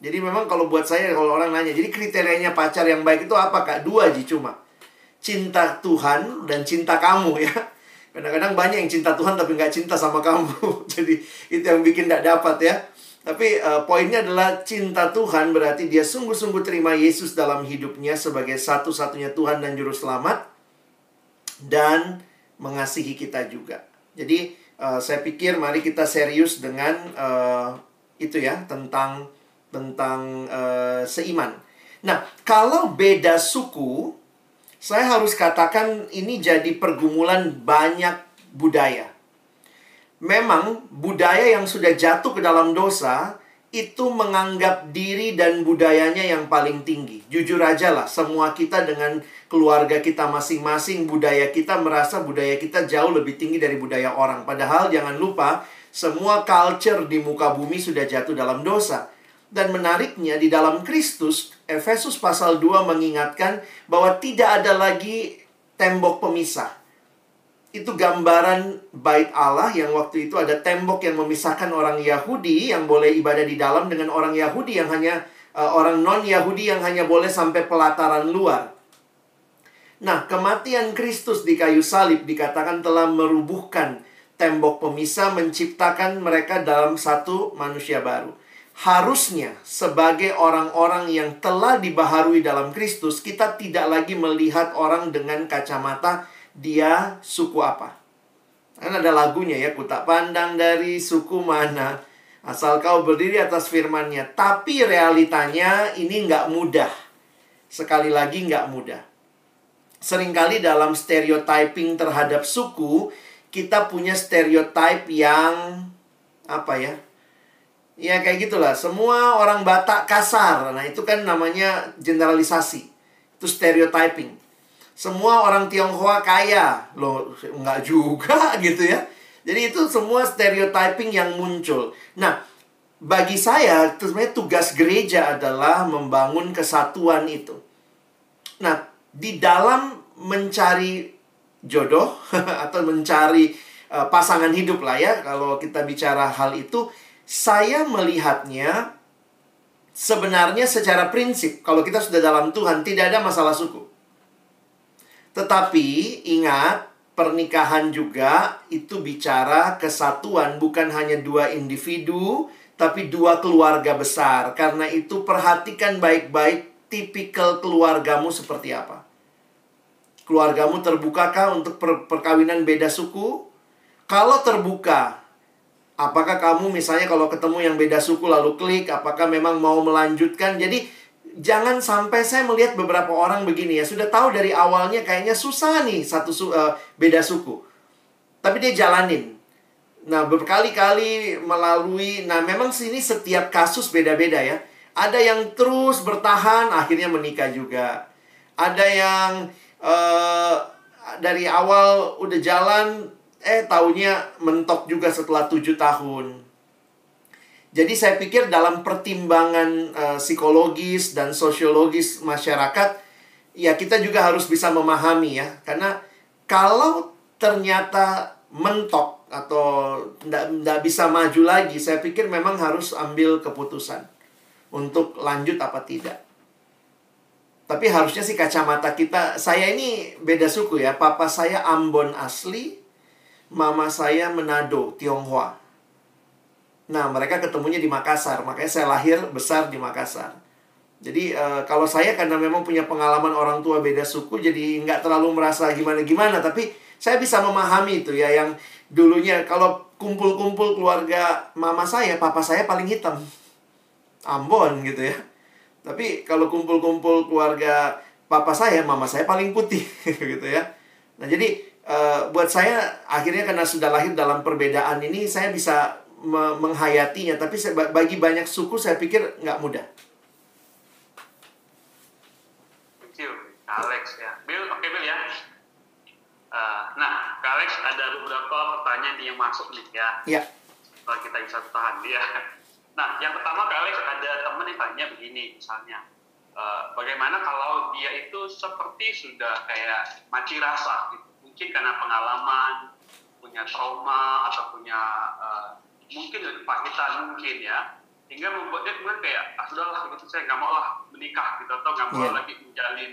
Jadi memang kalau buat saya, kalau orang nanya, jadi kriterianya pacar yang baik itu apa, Kak? 2 aja cuma. Cinta Tuhan dan cinta kamu ya. Kadang-kadang banyak yang cinta Tuhan tapi nggak cinta sama kamu. Jadi itu yang bikin nggak dapat ya. Tapi poinnya adalah cinta Tuhan berarti dia sungguh-sungguh terima Yesus dalam hidupnya sebagai satu-satunya Tuhan dan Juru Selamat. Dan mengasihi kita juga. Jadi saya pikir mari kita serius dengan itu ya, tentang seiman. Nah, kalau beda suku, saya harus katakan ini jadi pergumulan banyak budaya. Memang budaya yang sudah jatuh ke dalam dosa itu menganggap diri dan budayanya yang paling tinggi. Jujur aja lah, semua kita dengan keluarga kita masing-masing, budaya kita merasa budaya kita jauh lebih tinggi dari budaya orang. Padahal jangan lupa, semua culture di muka bumi sudah jatuh dalam dosa. Dan menariknya di dalam Kristus, Efesus pasal 2 mengingatkan bahwa tidak ada lagi tembok pemisah. Itu gambaran bait Allah yang waktu itu ada tembok yang memisahkan orang Yahudi yang boleh ibadah di dalam dengan orang Yahudi yang hanya orang non-Yahudi yang hanya boleh sampai pelataran luar. Nah, kematian Kristus di kayu salib dikatakan telah merubuhkan tembok pemisah, menciptakan mereka dalam satu manusia baru. Harusnya sebagai orang-orang yang telah dibaharui dalam Kristus, kita tidak lagi melihat orang dengan kacamata dia suku apa. Kan ada lagunya ya, ku tak pandang dari suku mana, asal kau berdiri atas firman-Nya. Tapi realitanya ini nggak mudah. Sekali lagi nggak mudah. Seringkali dalam stereotyping terhadap suku, kita punya stereotype yang apa ya? Ya kayak gitulah, semua orang Batak kasar. Nah itu kan namanya generalisasi. Itu stereotyping. Semua orang Tionghoa kaya. Loh, enggak juga gitu ya. Jadi itu semua stereotyping yang muncul. Nah, bagi saya, sebenarnya tugas gereja adalah membangun kesatuan itu. Nah, di dalam mencari jodoh atau mencari pasangan hidup lah ya, kalau kita bicara hal itu, saya melihatnya sebenarnya secara prinsip, kalau kita sudah dalam Tuhan, tidak ada masalah suku. Tetapi ingat, pernikahan juga itu bicara kesatuan, bukan hanya 2 individu, tapi 2 keluarga besar. Karena itu perhatikan baik-baik tipikal keluargamu seperti apa. Keluargamu terbukakah untuk perkawinan beda suku? Kalau terbuka, apakah kamu misalnya kalau ketemu yang beda suku lalu klik, apakah memang mau melanjutkan? Jadi jangan sampai saya melihat beberapa orang begini ya, sudah tahu dari awalnya kayaknya susah nih beda suku. tapi dia jalanin. Nah, berkali-kali melalui, nah memang sini setiap kasus beda-beda ya. Ada yang terus bertahan, akhirnya menikah juga. Ada yang dari awal udah jalan, taunya mentok juga setelah 7 tahun. Jadi saya pikir dalam pertimbangan psikologis dan sosiologis masyarakat, ya kita juga harus bisa memahami ya. Karena kalau ternyata mentok atau nggak bisa maju lagi, saya pikir memang harus ambil keputusan untuk lanjut apa tidak. Tapi harusnya sih kacamata kita, saya ini beda suku ya. Papa saya Ambon asli, mama saya Manado, Tionghoa. Nah, mereka ketemunya di Makassar, makanya saya lahir besar di Makassar. Jadi kalau saya karena memang punya pengalaman orang tua beda suku, jadi nggak terlalu merasa gimana-gimana. Tapi saya bisa memahami itu ya, yang dulunya kalau kumpul-kumpul keluarga mama saya, papa saya paling hitam, Ambon gitu ya. Tapi kalau kumpul-kumpul keluarga papa saya, mama saya paling putih gitu ya. Nah jadi buat saya akhirnya karena sudah lahir dalam perbedaan ini, saya bisa menghayatinya. Tapi bagi banyak suku saya pikir nggak mudah. Thank you, Alex ya. Bill, oke Bill ya. Nah, Alex ada beberapa pertanyaan yang masuk nih ya. Iya. Kalau kita bisa tahan ya. Nah, yang pertama Alex ada teman yang tanya begini misalnya. Bagaimana kalau dia itu seperti sudah kayak mati rasa gitu. Mungkin karena pengalaman, punya trauma atau punya mungkin kepahitan mungkin ya, hingga membuat dia kemudian kayak sudahlah gitu, saya nggak mau lah menikah gitu, atau nggak mau lagi menjalin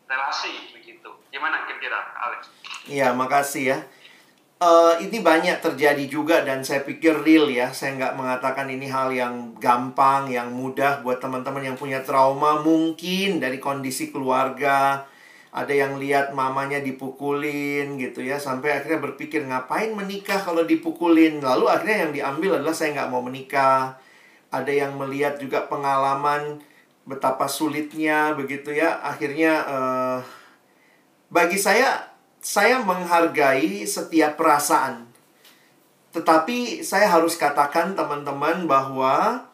relasi begitu. Gimana kira-kira Alex? Iya, makasih ya. Ini banyak terjadi juga dan saya pikir real ya. Saya nggak mengatakan ini hal yang gampang, yang mudah buat teman-teman yang punya trauma mungkin dari kondisi keluarga. Ada yang lihat mamanya dipukulin gitu ya, sampai akhirnya berpikir ngapain menikah kalau dipukulin. Lalu akhirnya yang diambil adalah saya nggak mau menikah. Ada yang melihat juga pengalaman betapa sulitnya begitu ya. Akhirnya bagi saya menghargai setiap perasaan. Tetapi saya harus katakan teman-teman bahwa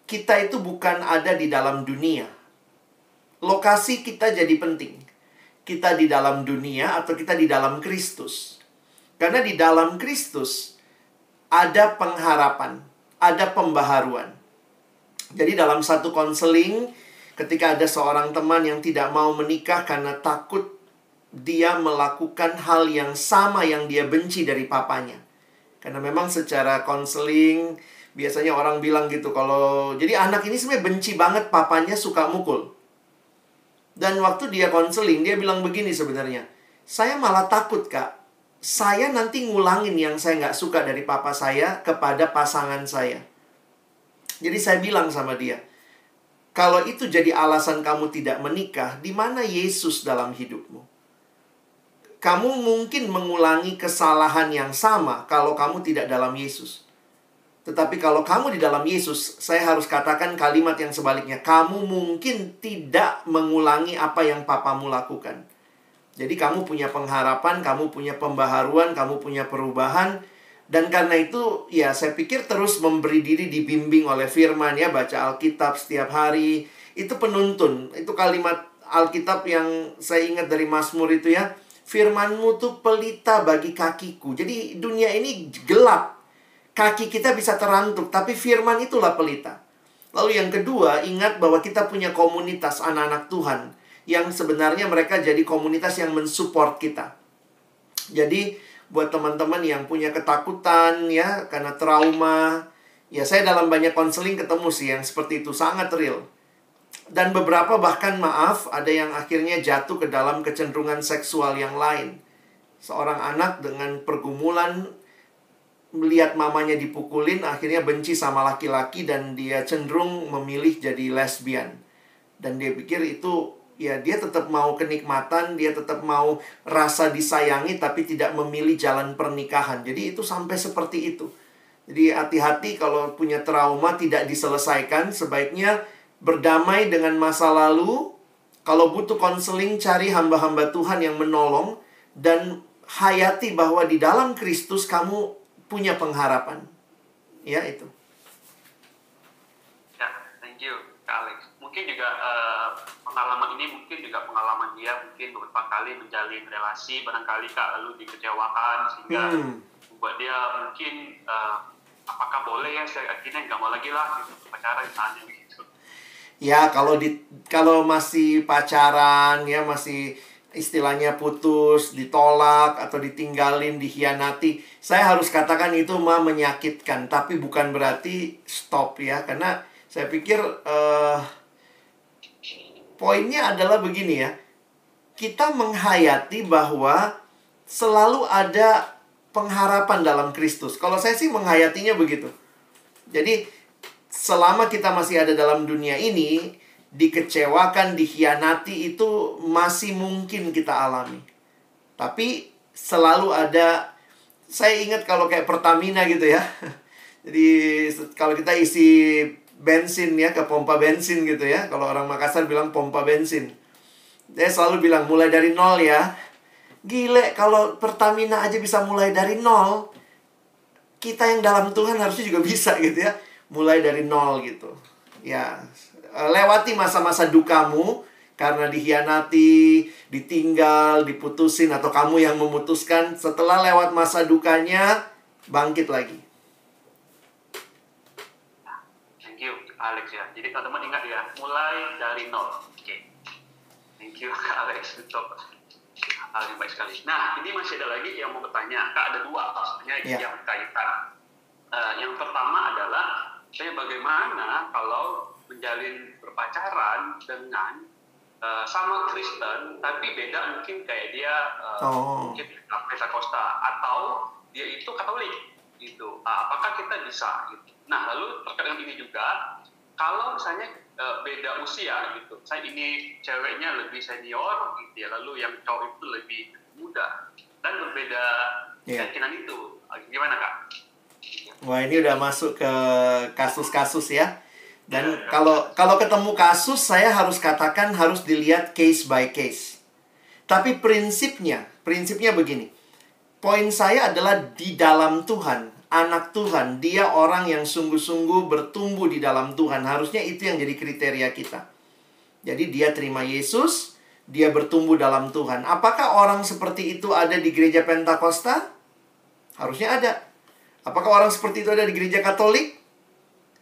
kita itu bukan ada di dalam dunia. Lokasi kita jadi penting. Kita di dalam dunia atau kita di dalam Kristus. Karena di dalam Kristus ada pengharapan, ada pembaharuan. Jadi dalam satu konseling, ketika ada seorang teman yang tidak mau menikah karena takut dia melakukan hal yang sama yang dia benci dari papanya. Karena memang secara konseling biasanya orang bilang gitu, kalau jadi anak ini sebenarnya benci banget papanya suka mukul. Dan waktu dia konseling, dia bilang begini sebenarnya, saya malah takut kak, saya nanti ngulangin yang saya nggak suka dari papa saya kepada pasangan saya. Jadi saya bilang sama dia, kalau itu jadi alasan kamu tidak menikah, di mana Yesus dalam hidupmu? Kamu mungkin mengulangi kesalahan yang sama kalau kamu tidak dalam Yesus. Tetapi kalau kamu di dalam Yesus, saya harus katakan kalimat yang sebaliknya. Kamu mungkin tidak mengulangi apa yang papamu lakukan. Jadi kamu punya pengharapan, kamu punya pembaharuan, kamu punya perubahan. Dan karena itu, ya saya pikir terus memberi diri dibimbing oleh firman ya. Baca Alkitab setiap hari. Itu penuntun. Itu kalimat Alkitab yang saya ingat dari Mazmur itu ya. Firman-Mu tuh pelita bagi kakiku. Jadi dunia ini gelap. Kaki kita bisa terantuk, tapi firman itulah pelita. Lalu yang kedua, ingat bahwa kita punya komunitas anak-anak Tuhan. Yang sebenarnya mereka jadi komunitas yang mensupport kita. Jadi, buat teman-teman yang punya ketakutan ya, karena trauma. Ya, saya dalam banyak konseling ketemu sih yang seperti itu, sangat real. Dan beberapa bahkan maaf, ada yang akhirnya jatuh ke dalam kecenderungan seksual yang lain. Seorang anak dengan pergumulan, melihat mamanya dipukulin, akhirnya benci sama laki-laki dan dia cenderung memilih jadi lesbian. Dan dia pikir itu, ya dia tetap mau kenikmatan, dia tetap mau rasa disayangi, tapi tidak memilih jalan pernikahan. Jadi itu sampai seperti itu. Jadi hati-hati kalau punya trauma tidak diselesaikan, sebaiknya berdamai dengan masa lalu. Kalau butuh konseling, cari hamba-hamba Tuhan yang menolong. Dan hayati bahwa di dalam Kristus kamu punya pengharapan. Ya, itu. Ya, thank you, Kak Alex. Mungkin juga pengalaman ini mungkin juga pengalaman dia mungkin beberapa kali menjalin relasi, barangkali Kak lalu dikecewakan sehingga membuat dia mungkin apakah boleh ya saya akhirnya nggak mau lagi lah gitu, pacaran misalnya gitu. Ya, kalau masih pacaran ya, masih istilahnya putus, ditolak atau ditinggalin, dikhianati, saya harus katakan itu mah menyakitkan, tapi bukan berarti stop ya, karena saya pikir poinnya adalah begini ya. Kita menghayati bahwa selalu ada pengharapan dalam Kristus. Kalau saya sih menghayatinya begitu. Jadi selama kita masih ada dalam dunia ini, dikecewakan, dikhianati itu masih mungkin kita alami. Tapi selalu ada, saya ingat kalau kayak Pertamina gitu ya. Jadi kalau kita isi bensin ya, ke pompa bensin gitu ya. Kalau orang Makassar bilang pompa bensin. Dia selalu bilang mulai dari nol ya. Gile, kalau Pertamina aja bisa mulai dari nol, kita yang dalam Tuhan harusnya juga bisa gitu ya. Mulai dari nol gitu. Ya, lewati masa-masa dukamu karena dikhianati, ditinggal, diputusin, atau kamu yang memutuskan. Setelah lewat masa dukanya, bangkit lagi. Thank you, Alex ya. Jadi teman-teman ingat ya, mulai dari nol. Oke. Thank you, Kak Alex, untuk hal yang baik sekali. Nah, ini masih ada lagi yang mau bertanya. Kak, ada dua sebenarnya yang berkaitan. Yang pertama adalah, saya bagaimana kalau menjalin berpacaran dengan sama Kristen, tapi beda mungkin kayak dia mungkin Pentakosta atau dia itu Katolik gitu. Apakah kita bisa gitu? Nah, lalu terkait dengan ini juga, kalau misalnya beda usia gitu, saya ini ceweknya lebih senior gitu ya, lalu yang cowok itu lebih muda dan berbeda keyakinan itu, gimana Kak? Wah, ini udah masuk ke kasus-kasus ya. Dan kalau ketemu kasus, saya harus katakan harus dilihat case by case. Tapi prinsipnya begini. Poin saya adalah di dalam Tuhan. Anak Tuhan, dia orang yang sungguh-sungguh bertumbuh di dalam Tuhan. Harusnya itu yang jadi kriteria kita. Jadi dia terima Yesus, dia bertumbuh dalam Tuhan. Apakah orang seperti itu ada di gereja Pentakosta? Harusnya ada. Apakah orang seperti itu ada di gereja Katolik?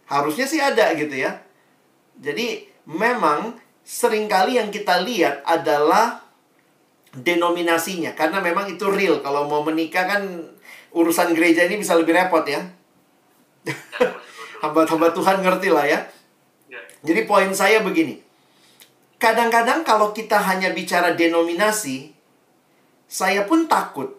Harusnya sih ada gitu ya. Jadi memang seringkali yang kita lihat adalah denominasinya. Karena memang itu real. Kalau mau menikah kan urusan gereja ini bisa lebih repot ya. Hamba-hamba Tuhan ngerti lah ya. Jadi poin saya begini. Kadang-kadang kalau kita hanya bicara denominasi, saya pun takut.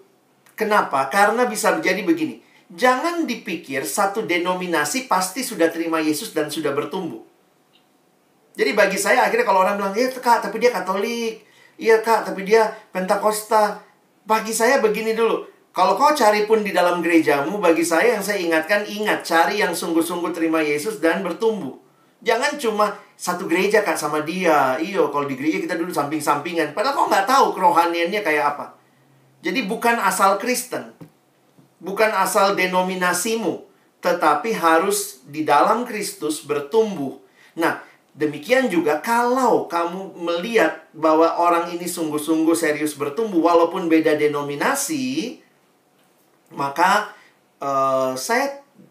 Kenapa? Karena bisa jadi begini. Jangan dipikir satu denominasi pasti sudah terima Yesus dan sudah bertumbuh. Jadi bagi saya akhirnya kalau orang bilang, "Iya Kak, tapi dia Katolik. Iya Kak, tapi dia Pentakosta." Bagi saya begini dulu. Kalau kau cari pun di dalam gerejamu, bagi saya yang saya ingatkan, ingat, cari yang sungguh-sungguh terima Yesus dan bertumbuh. Jangan cuma satu gereja Kak sama dia. Iyo, kalau di gereja kita dulu samping-sampingan. Padahal kau nggak tahu kerohaniannya kayak apa. Jadi bukan asal Kristen. Bukan asal denominasimu. Tetapi harus di dalam Kristus bertumbuh. Nah, demikian juga kalau kamu melihat bahwa orang ini sungguh-sungguh serius bertumbuh, walaupun beda denominasi, maka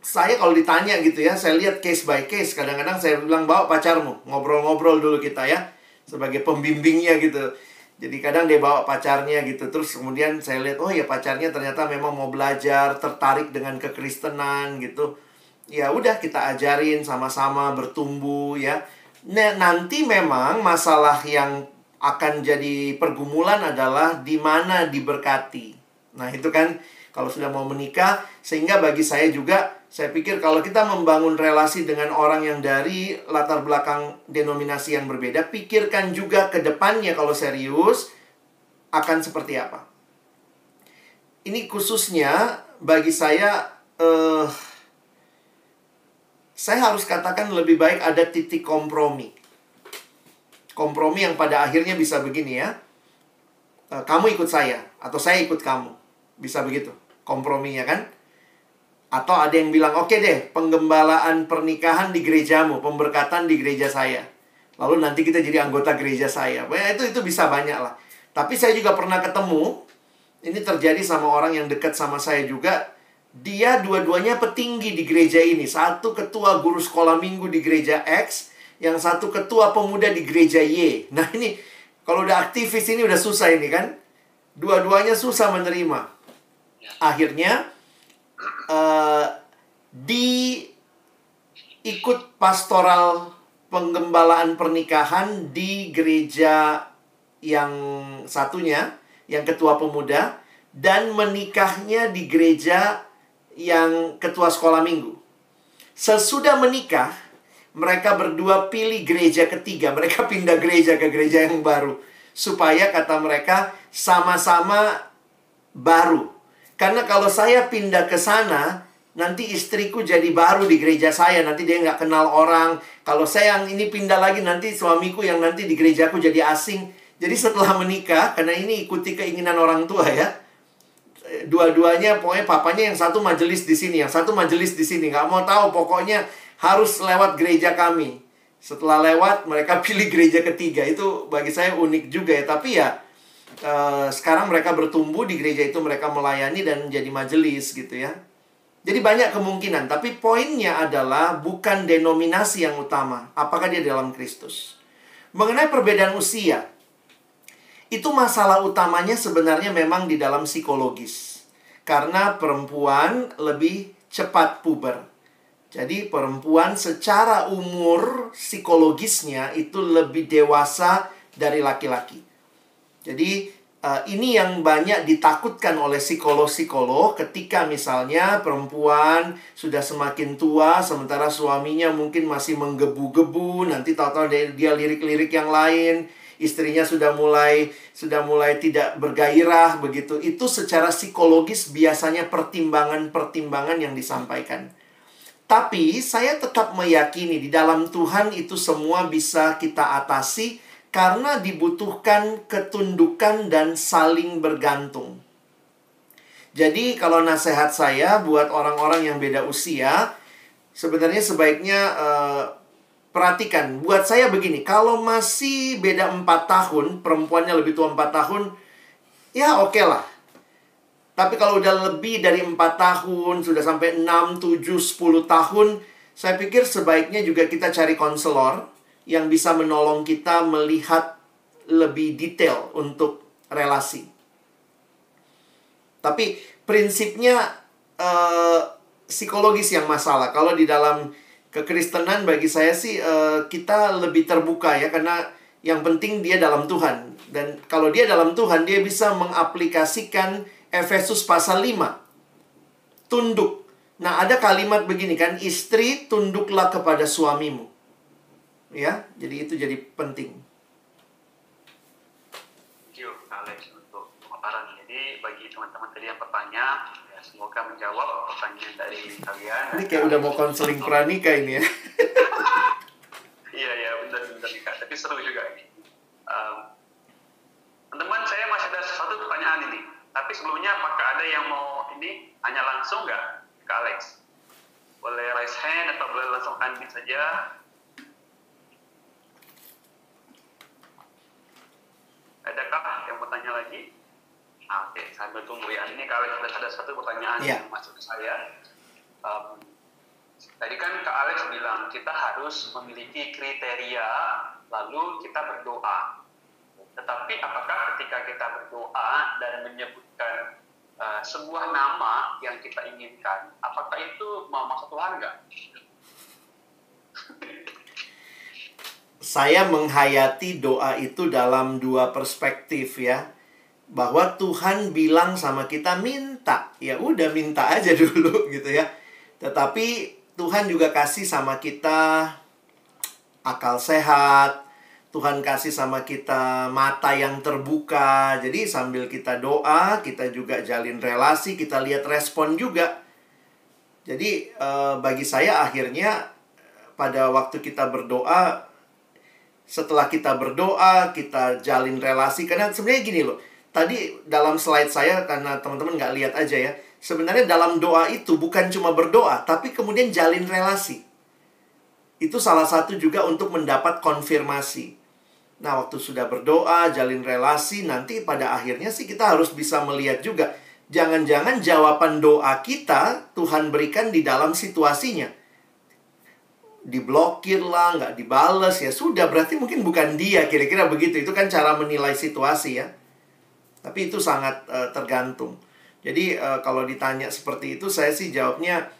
saya kalau ditanya gitu ya, saya lihat case by case. Kadang-kadang saya bilang, bawa pacarmu, ngobrol-ngobrol dulu kita ya, sebagai pembimbingnya gitu. Jadi kadang dia bawa pacarnya gitu. Terus kemudian saya lihat, oh ya pacarnya ternyata memang mau belajar, tertarik dengan kekristenan gitu. Ya udah, kita ajarin sama-sama bertumbuh ya. Nah, nanti memang masalah yang akan jadi pergumulan adalah di mana diberkati. Nah itu kan kalau sudah mau menikah. Sehingga bagi saya juga, saya pikir kalau kita membangun relasi dengan orang yang dari latar belakang denominasi yang berbeda, pikirkan juga ke depannya kalau serius akan seperti apa. Ini khususnya bagi saya harus katakan lebih baik ada titik kompromi. Kompromi yang pada akhirnya bisa begini ya. Kamu ikut saya, atau saya ikut kamu. Bisa begitu komprominya kan? Atau ada yang bilang, oke deh, penggembalaan pernikahan di gerejamu, pemberkatan di gereja saya. Lalu nanti kita jadi anggota gereja saya. Itu bisa banyak lah. Tapi saya juga pernah ketemu, ini terjadi sama orang yang dekat sama saya juga. Dia dua-duanya petinggi di gereja ini. Satu ketua guru sekolah minggu di gereja X, yang satu ketua pemuda di gereja Y. Nah ini, kalau udah aktivis ini udah susah ini kan. Dua-duanya susah menerima. Akhirnya, ikut pastoral penggembalaan pernikahan di gereja yang satunya, yang ketua pemuda, dan menikahnya di gereja yang ketua sekolah minggu. Sesudah menikah, mereka berdua pilih gereja ketiga. Mereka pindah gereja ke gereja yang baru. Supaya kata mereka sama-sama baru. Karena kalau saya pindah ke sana, nanti istriku jadi baru di gereja saya. Nanti dia nggak kenal orang. Kalau saya yang ini pindah lagi, nanti suamiku yang nanti di gerejaku jadi asing. Jadi setelah menikah, karena ini ikuti keinginan orang tua ya. Dua-duanya, pokoknya papanya yang satu majelis di sini, yang satu majelis di sini. Nggak mau tahu, pokoknya harus lewat gereja kami. Setelah lewat, mereka pilih gereja ketiga. Itu bagi saya unik juga ya. Tapi ya, sekarang mereka bertumbuh di gereja itu, mereka melayani dan jadi majelis gitu ya. Jadi banyak kemungkinan. Tapi poinnya adalah bukan denominasi yang utama. Apakah dia dalam Kristus? Mengenai perbedaan usia, itu masalah utamanya sebenarnya memang di dalam psikologis. Karena perempuan lebih cepat puber. Jadi perempuan secara umur psikologisnya itu lebih dewasa dari laki-laki. Jadi ini yang banyak ditakutkan oleh psikolog-psikolog ketika misalnya perempuan sudah semakin tua sementara suaminya mungkin masih menggebu-gebu, nanti tahu-tahu dia lirik-lirik yang lain, istrinya sudah mulai tidak bergairah begitu. Itu secara psikologis biasanya pertimbangan-pertimbangan yang disampaikan. Tapi saya tetap meyakini di dalam Tuhan itu semua bisa kita atasi karena dibutuhkan ketundukan dan saling bergantung. Jadi kalau nasihat saya buat orang-orang yang beda usia, sebenarnya sebaiknya perhatikan. Buat saya begini, kalau masih beda 4 tahun, perempuannya lebih tua 4 tahun, ya oke lah. Tapi kalau udah lebih dari 4 tahun, sudah sampai 6, 7, 10 tahun, saya pikir sebaiknya juga kita cari konselor yang bisa menolong kita melihat lebih detail untuk relasi. Tapi prinsipnya psikologis yang masalah. Kalau di dalam kekristenan bagi saya sih kita lebih terbuka ya. Karena yang penting dia dalam Tuhan. Dan kalau dia dalam Tuhan, dia bisa mengaplikasikan Efesus pasal 5. Tunduk. Nah, ada kalimat begini kan, istri tunduklah kepada suamimu. Ya, jadi itu jadi penting. Thank you, Alex, untuk pemaparan. Jadi, bagi teman-teman tadi yang bertanya, ya, semoga menjawab pertanyaan dari kalian. Ini kayak udah mau konseling pranika ini ya. Iya, benar, Kak. Tapi seru juga ini. Teman-teman, saya masih ada satu pertanyaan ini. Tapi sebelumnya, apakah ada yang mau ini hanya langsung nggak ke Alex? Boleh raise hand atau boleh langsung unmute saja. Adakah yang mau tanya lagi? Oke, sambil tunggu ya. Ini Kak Alex ada satu pertanyaan yang masuk ke saya. Tadi kan Kak Alex bilang kita harus memiliki kriteria, lalu kita berdoa. Tetapi apakah ketika kita berdoa dan menyebutkan sebuah nama yang kita inginkan, apakah itu maksud Tuhan nggak? Saya menghayati doa itu dalam dua perspektif ya. Bahwa Tuhan bilang sama kita minta. Ya udah minta aja dulu gitu ya. Tetapi Tuhan juga kasih sama kita akal sehat. Tuhan kasih sama kita mata yang terbuka. Jadi sambil kita doa, kita juga jalin relasi, kita lihat respon juga. Jadi bagi saya akhirnya pada waktu kita berdoa, setelah kita berdoa, kita jalin relasi. Karena sebenarnya gini loh, tadi dalam slide saya, karena teman-teman nggak lihat aja ya, sebenarnya dalam doa itu bukan cuma berdoa, tapi kemudian jalin relasi. Itu salah satu juga untuk mendapat konfirmasi. Nah, waktu sudah berdoa, jalin relasi, nanti pada akhirnya sih kita harus bisa melihat juga, jangan-jangan jawaban doa kita Tuhan berikan di dalam situasinya. Diblokir lah, nggak dibales, ya sudah, berarti mungkin bukan dia, kira-kira begitu. Itu kan cara menilai situasi ya. Tapi itu sangat tergantung. Jadi kalau ditanya seperti itu, saya sih jawabnya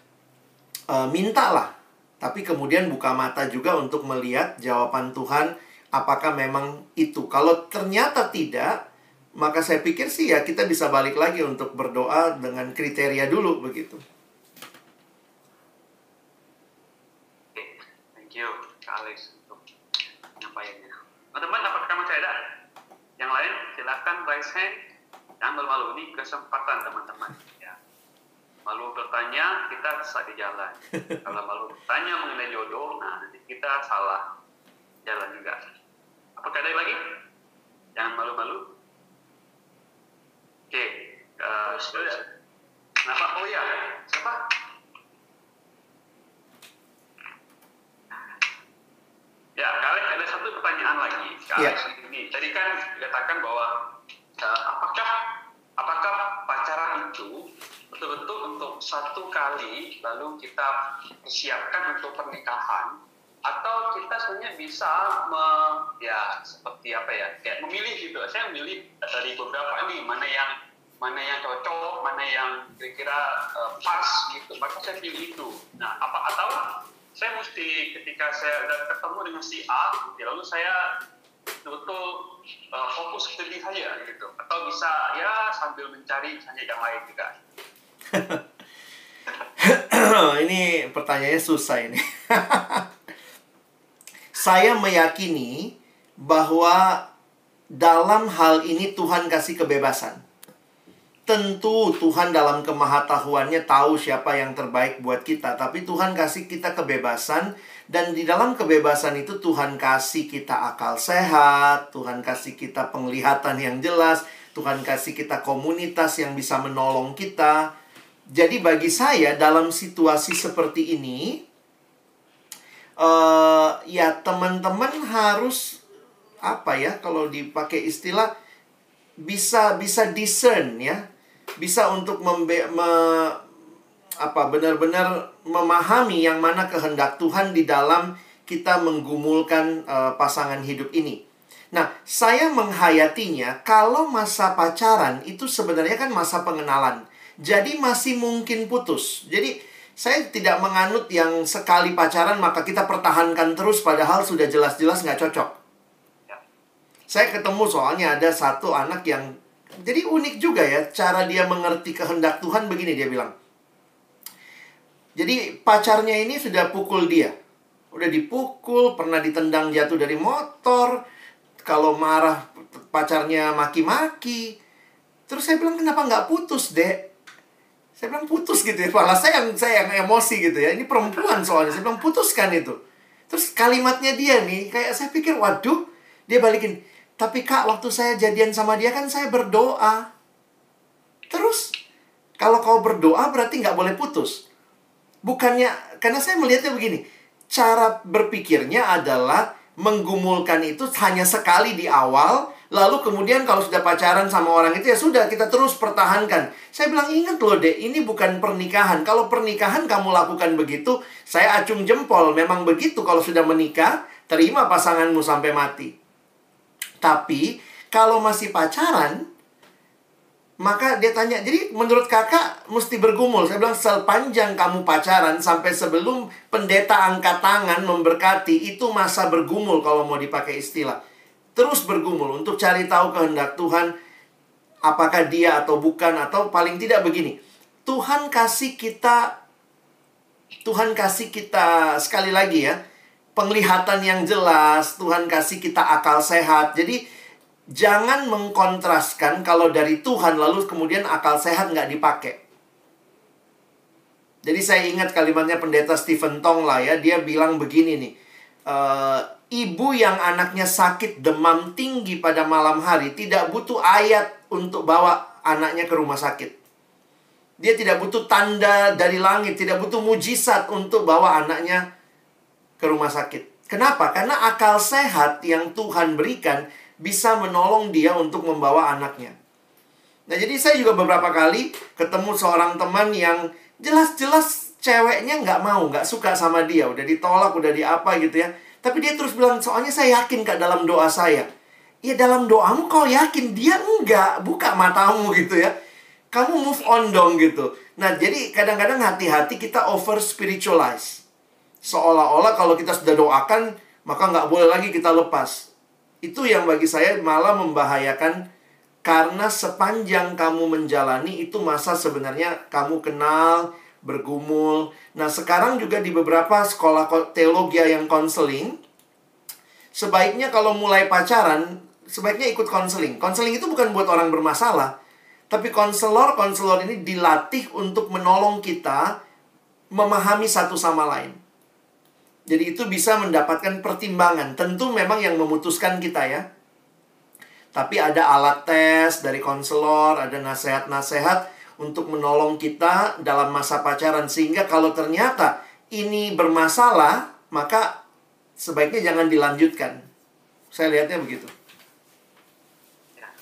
mintalah. Tapi kemudian buka mata juga untuk melihat jawaban Tuhan, apakah memang itu. Kalau ternyata tidak, maka saya pikir sih ya kita bisa balik lagi untuk berdoa dengan kriteria dulu begitu. Thank you, Kak Alex, untuk penyampaiannya. Teman-teman, apakah masih ada? Yang lain, silakan raise hand. Jangan malu-malu, ini kesempatan teman-teman. Ya. Malu bertanya, kita sesat di jalan. Kalau malu bertanya mengenai jodoh, nah nanti kita salah jalan juga. Apakah ada lagi? Jangan malu-malu. Oke. Kenapa? Oh ya, siapa? Ya, Kak Alex, ada satu pertanyaan lagi. Kak Alex, ini tadi kan dikatakan bahwa apakah pacaran itu betul-betul untuk satu kali lalu kita persiapkan untuk pernikahan, atau kita sebenarnya bisa seperti apa ya, kayak memilih gitu. Saya memilih dari beberapa ini mana yang cocok, mana yang kira-kira pas gitu, maka saya pilih itu. Nah, atau saya mesti ketika saya udah ketemu dengan si A, lalu saya betul fokus ke dia saja gitu, atau bisa ya sambil mencari misalnya yang lain juga. Ini pertanyaannya susah ini. Saya meyakini bahwa dalam hal ini Tuhan kasih kebebasan. Tentu Tuhan dalam kemahatauannya tahu siapa yang terbaik buat kita. Tapi Tuhan kasih kita kebebasan. Dan di dalam kebebasan itu Tuhan kasih kita akal sehat. Tuhan kasih kita penglihatan yang jelas. Tuhan kasih kita komunitas yang bisa menolong kita. Jadi bagi saya dalam situasi seperti ini, ya teman-teman harus kalau dipakai istilah bisa discern ya. Bisa untuk benar-benar memahami yang mana kehendak Tuhan di dalam kita menggumulkan pasangan hidup ini. Nah, saya menghayatinya kalau masa pacaran itu sebenarnya kan masa pengenalan. Jadi masih mungkin putus. Jadi saya tidak menganut yang sekali pacaran maka kita pertahankan terus padahal sudah jelas-jelas nggak cocok. Saya ketemu soalnya ada satu anak yang jadi unik juga ya, cara dia mengerti kehendak Tuhan begini, dia bilang. Jadi pacarnya ini sudah pukul dia. Udah dipukul, pernah ditendang jatuh dari motor. Kalau marah pacarnya maki-maki. Terus saya bilang, kenapa nggak putus, Dek? Saya bilang putus gitu ya. Malah saya yang emosi gitu ya. Ini perempuan soalnya. Saya bilang putuskan itu. Terus kalimatnya dia nih, kayak saya pikir, waduh, dia balikin. Tapi Kak, waktu saya jadian sama dia kan saya berdoa. Terus, kalau kau berdoa berarti nggak boleh putus. Bukannya, karena saya melihatnya begini. Cara berpikirnya adalah menggumulkan itu hanya sekali di awal. Lalu kemudian kalau sudah pacaran sama orang itu ya sudah kita terus pertahankan. Saya bilang ingat loh Dek, ini bukan pernikahan. Kalau pernikahan kamu lakukan begitu, saya acung jempol. Memang begitu kalau sudah menikah, terima pasanganmu sampai mati. Tapi, kalau masih pacaran, maka dia tanya, jadi menurut kakak mesti bergumul. Saya bilang, sepanjang kamu pacaran, sampai sebelum pendeta angkat tangan memberkati, itu masa bergumul kalau mau dipakai istilah. Terus bergumul untuk cari tahu kehendak Tuhan, apakah dia atau bukan, atau paling tidak begini. Tuhan kasih kita, sekali lagi ya, penglihatan yang jelas, Tuhan kasih kita akal sehat. Jadi, jangan mengkontraskan kalau dari Tuhan lalu kemudian akal sehat nggak dipakai. Jadi saya ingat kalimatnya pendeta Stephen Tong lah ya. Dia bilang begini nih, Ibu yang anaknya sakit demam tinggi pada malam hari tidak butuh ayat untuk bawa anaknya ke rumah sakit. Dia tidak butuh tanda dari langit, tidak butuh mujizat untuk bawa anaknya ke rumah sakit. Kenapa? Karena akal sehat yang Tuhan berikan bisa menolong dia untuk membawa anaknya. Nah, jadi saya juga beberapa kali ketemu seorang teman yang jelas-jelas ceweknya nggak suka sama dia. Udah ditolak, udah diapa gitu ya. Tapi dia terus bilang, soalnya saya yakin Kak dalam doa saya. Ya dalam doamu kau yakin, dia enggak. Buka matamu gitu ya. Kamu move on dong gitu. Nah, jadi kadang-kadang hati-hati kita over spiritualize. Seolah-olah kalau kita sudah doakan, maka nggak boleh lagi kita lepas. Itu yang bagi saya malah membahayakan. Karena sepanjang kamu menjalani itu masa sebenarnya kamu kenal, bergumul. Nah, sekarang juga di beberapa sekolah teologi yang konseling, sebaiknya kalau mulai pacaran, sebaiknya ikut konseling. Konseling itu bukan buat orang bermasalah, tapi konselor ini dilatih untuk menolong kita memahami satu sama lain. Jadi itu bisa mendapatkan pertimbangan. Tentu memang yang memutuskan kita ya. Tapi ada alat tes dari konselor, ada nasihat-nasihat untuk menolong kita dalam masa pacaran. Sehingga kalau ternyata ini bermasalah, maka sebaiknya jangan dilanjutkan. Saya lihatnya begitu. Ya,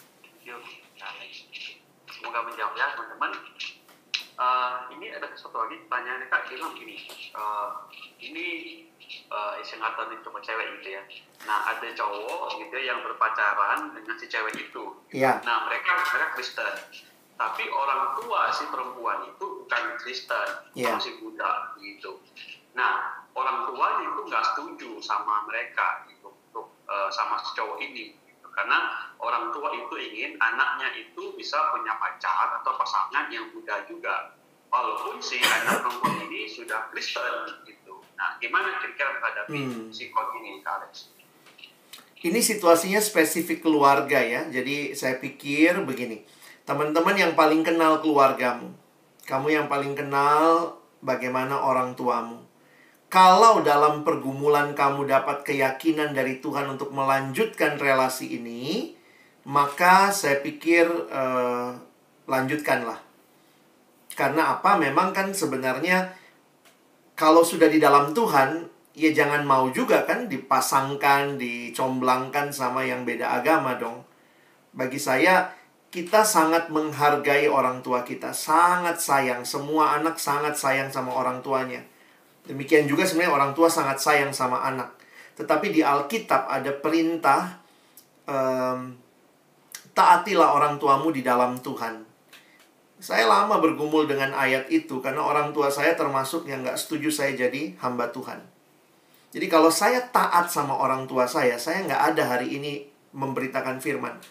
semoga menjawab ya teman-teman. Ini ada satu lagi pertanyaan Kak, bilang gini. Ini isengatan itu sama cewek gitu ya. Nah, ada cowok gitu ya, yang berpacaran dengan si cewek itu. Iya. Nah, mereka Kristen. Tapi orang tua si perempuan itu bukan Kristen, masih Buddha gitu. Nah, orang tua itu nggak setuju sama mereka gitu, untuk sama si cowok ini. Gitu. Karena orang tua itu ingin anaknya itu bisa punya pacar atau pasangan yang Buddha juga. Walaupun si anak perempuan ini sudah Kristen gitu. Nah, gimana kira-kira menghadapi sikon ini, Kak Alex? Ini situasinya spesifik keluarga ya. Jadi saya pikir begini. Teman-teman yang paling kenal keluargamu. Kamu yang paling kenal bagaimana orang tuamu. Kalau dalam pergumulan kamu dapat keyakinan dari Tuhan untuk melanjutkan relasi ini, maka saya pikir lanjutkanlah. Karena apa? Memang kan sebenarnya kalau sudah di dalam Tuhan, ya jangan mau juga kan dipasangkan, dicomblangkan sama yang beda agama dong. Bagi saya, kita sangat menghargai orang tua kita, sangat sayang. Semua anak sangat sayang sama orang tuanya. Demikian juga sebenarnya orang tua sangat sayang sama anak. Tetapi di Alkitab ada perintah, taatilah orang tuamu di dalam Tuhan. Saya lama bergumul dengan ayat itu, karena orang tua saya termasuk yang gak setuju saya jadi hamba Tuhan. Jadi kalau saya taat sama orang tua saya gak ada hari ini memberitakan firman.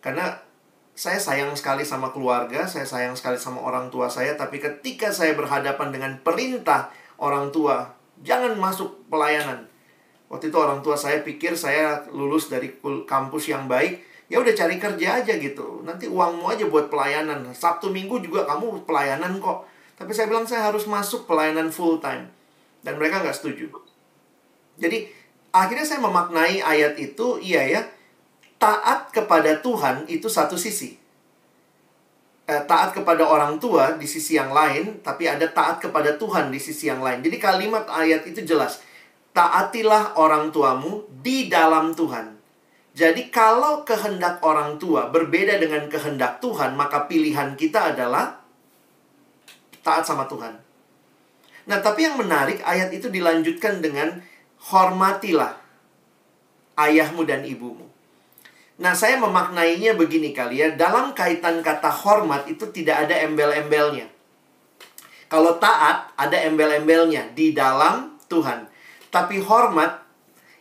Karena saya sayang sekali sama keluarga, saya sayang sekali sama orang tua saya. Tapi ketika saya berhadapan dengan perintah orang tua, jangan masuk pelayanan. Waktu itu orang tua saya pikir saya lulus dari kampus yang baik, ya udah cari kerja aja gitu. Nanti uangmu aja buat pelayanan. Sabtu Minggu juga kamu pelayanan kok. Tapi saya bilang saya harus masuk pelayanan full time. Dan mereka nggak setuju. Jadi akhirnya saya memaknai ayat itu, iya ya. Taat kepada Tuhan itu satu sisi. Taat kepada orang tua di sisi yang lain, tapi ada taat kepada Tuhan di sisi yang lain. Jadi kalimat ayat itu jelas. Taatilah orang tuamu di dalam Tuhan. Jadi kalau kehendak orang tua berbeda dengan kehendak Tuhan, maka pilihan kita adalah taat sama Tuhan. Nah, tapi yang menarik, ayat itu dilanjutkan dengan hormatilah ayahmu dan ibumu. Nah, saya memaknainya begini kali ya. Dalam kaitan kata hormat itu tidak ada embel-embelnya. Kalau taat, ada embel-embelnya di dalam Tuhan. Tapi hormat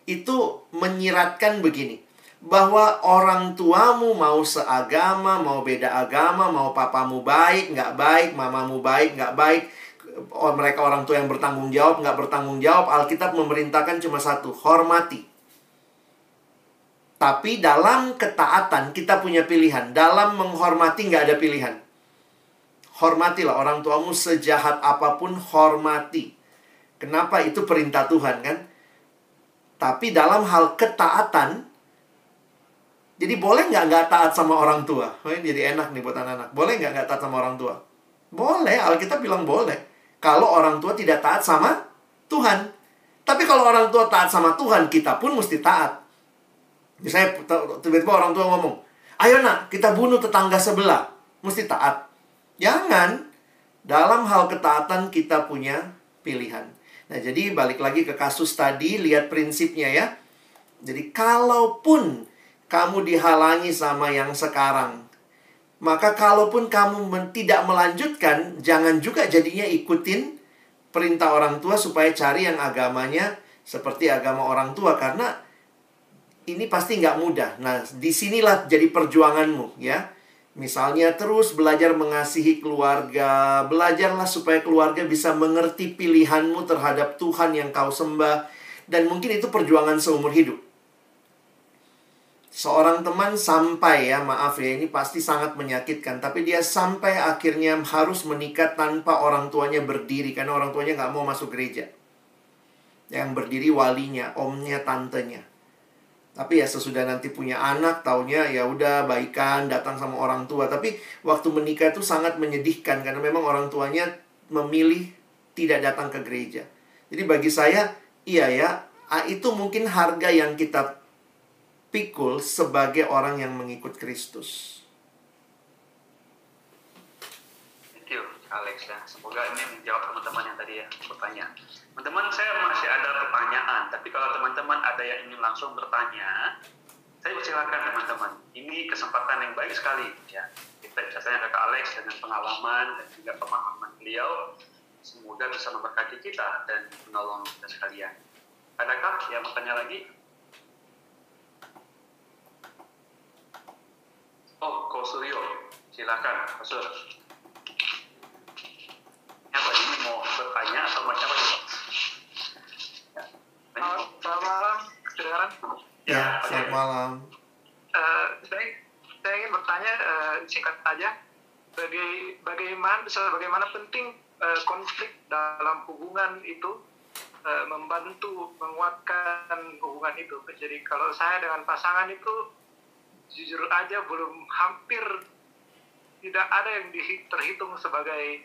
itu menyiratkan begini. Bahwa orang tuamu mau seagama, mau beda agama, mau papamu baik, nggak baik, mamamu baik, nggak baik. Mereka orang tua yang bertanggung jawab, nggak bertanggung jawab. Alkitab memerintahkan cuma satu, hormati. Tapi dalam ketaatan kita punya pilihan. Dalam menghormati nggak ada pilihan. Hormatilah orang tuamu sejahat apapun, hormati. Kenapa? Itu perintah Tuhan kan? Tapi dalam hal ketaatan, jadi boleh nggak taat sama orang tua? Jadi enak nih buat anak-anak. Boleh nggak taat sama orang tua? Boleh, Alkitab bilang boleh. Kalau orang tua tidak taat sama Tuhan. Tapi kalau orang tua taat sama Tuhan, kita pun mesti taat. Misalnya tiba-tiba orang tua ngomong, ayo nak, kita bunuh tetangga sebelah. Mesti taat. Jangan. Dalam hal ketaatan kita punya pilihan. Nah, jadi balik lagi ke kasus tadi, lihat prinsipnya ya. Jadi kalaupun kamu dihalangi sama yang sekarang, maka kalaupun kamu tidak melanjutkan, jangan juga jadinya ikutin perintah orang tua supaya cari yang agamanya seperti agama orang tua. Karena ini pasti nggak mudah. Nah, disinilah jadi perjuanganmu ya. Misalnya terus belajar mengasihi keluarga. Belajarlah supaya keluarga bisa mengerti pilihanmu terhadap Tuhan yang kau sembah. Dan mungkin itu perjuangan seumur hidup. Seorang teman sampai ya, maaf ya, ini pasti sangat menyakitkan. Tapi dia sampai akhirnya harus menikah tanpa orang tuanya berdiri. Karena orang tuanya nggak mau masuk gereja. Yang berdiri walinya, omnya, tantenya. Tapi ya sesudah nanti punya anak, taunya ya udah baikan, datang sama orang tua. Tapi waktu menikah itu sangat menyedihkan. Karena memang orang tuanya memilih tidak datang ke gereja. Jadi bagi saya, iya ya, itu mungkin harga yang kita pikul sebagai orang yang mengikut Kristus. Thank you, Alex ya. Semoga ini menjawab teman-teman yang tadi ya bertanya. Teman-teman, saya masih ada pertanyaan. Tapi kalau teman-teman ada yang ingin langsung bertanya, saya silakan teman-teman. Ini kesempatan yang baik sekali ya. Kita bisa tanya ke Alex dengan pengalaman dan juga pemahaman beliau. Semoga bisa memberkati kita dan menolong kita sekalian. Adakah yang mau tanya lagi? Oh, Ko Suryo, silakan, Ko Suryo. Apa ini mau bertanya atau macam apa? Selamat malam, kedengaran? Ya, selamat malam. Saya ingin bertanya singkat aja, bagaimana penting konflik dalam hubungan itu membantu menguatkan hubungan itu. Jadi kalau saya dengan pasangan itu jujur aja hampir tidak ada yang terhitung sebagai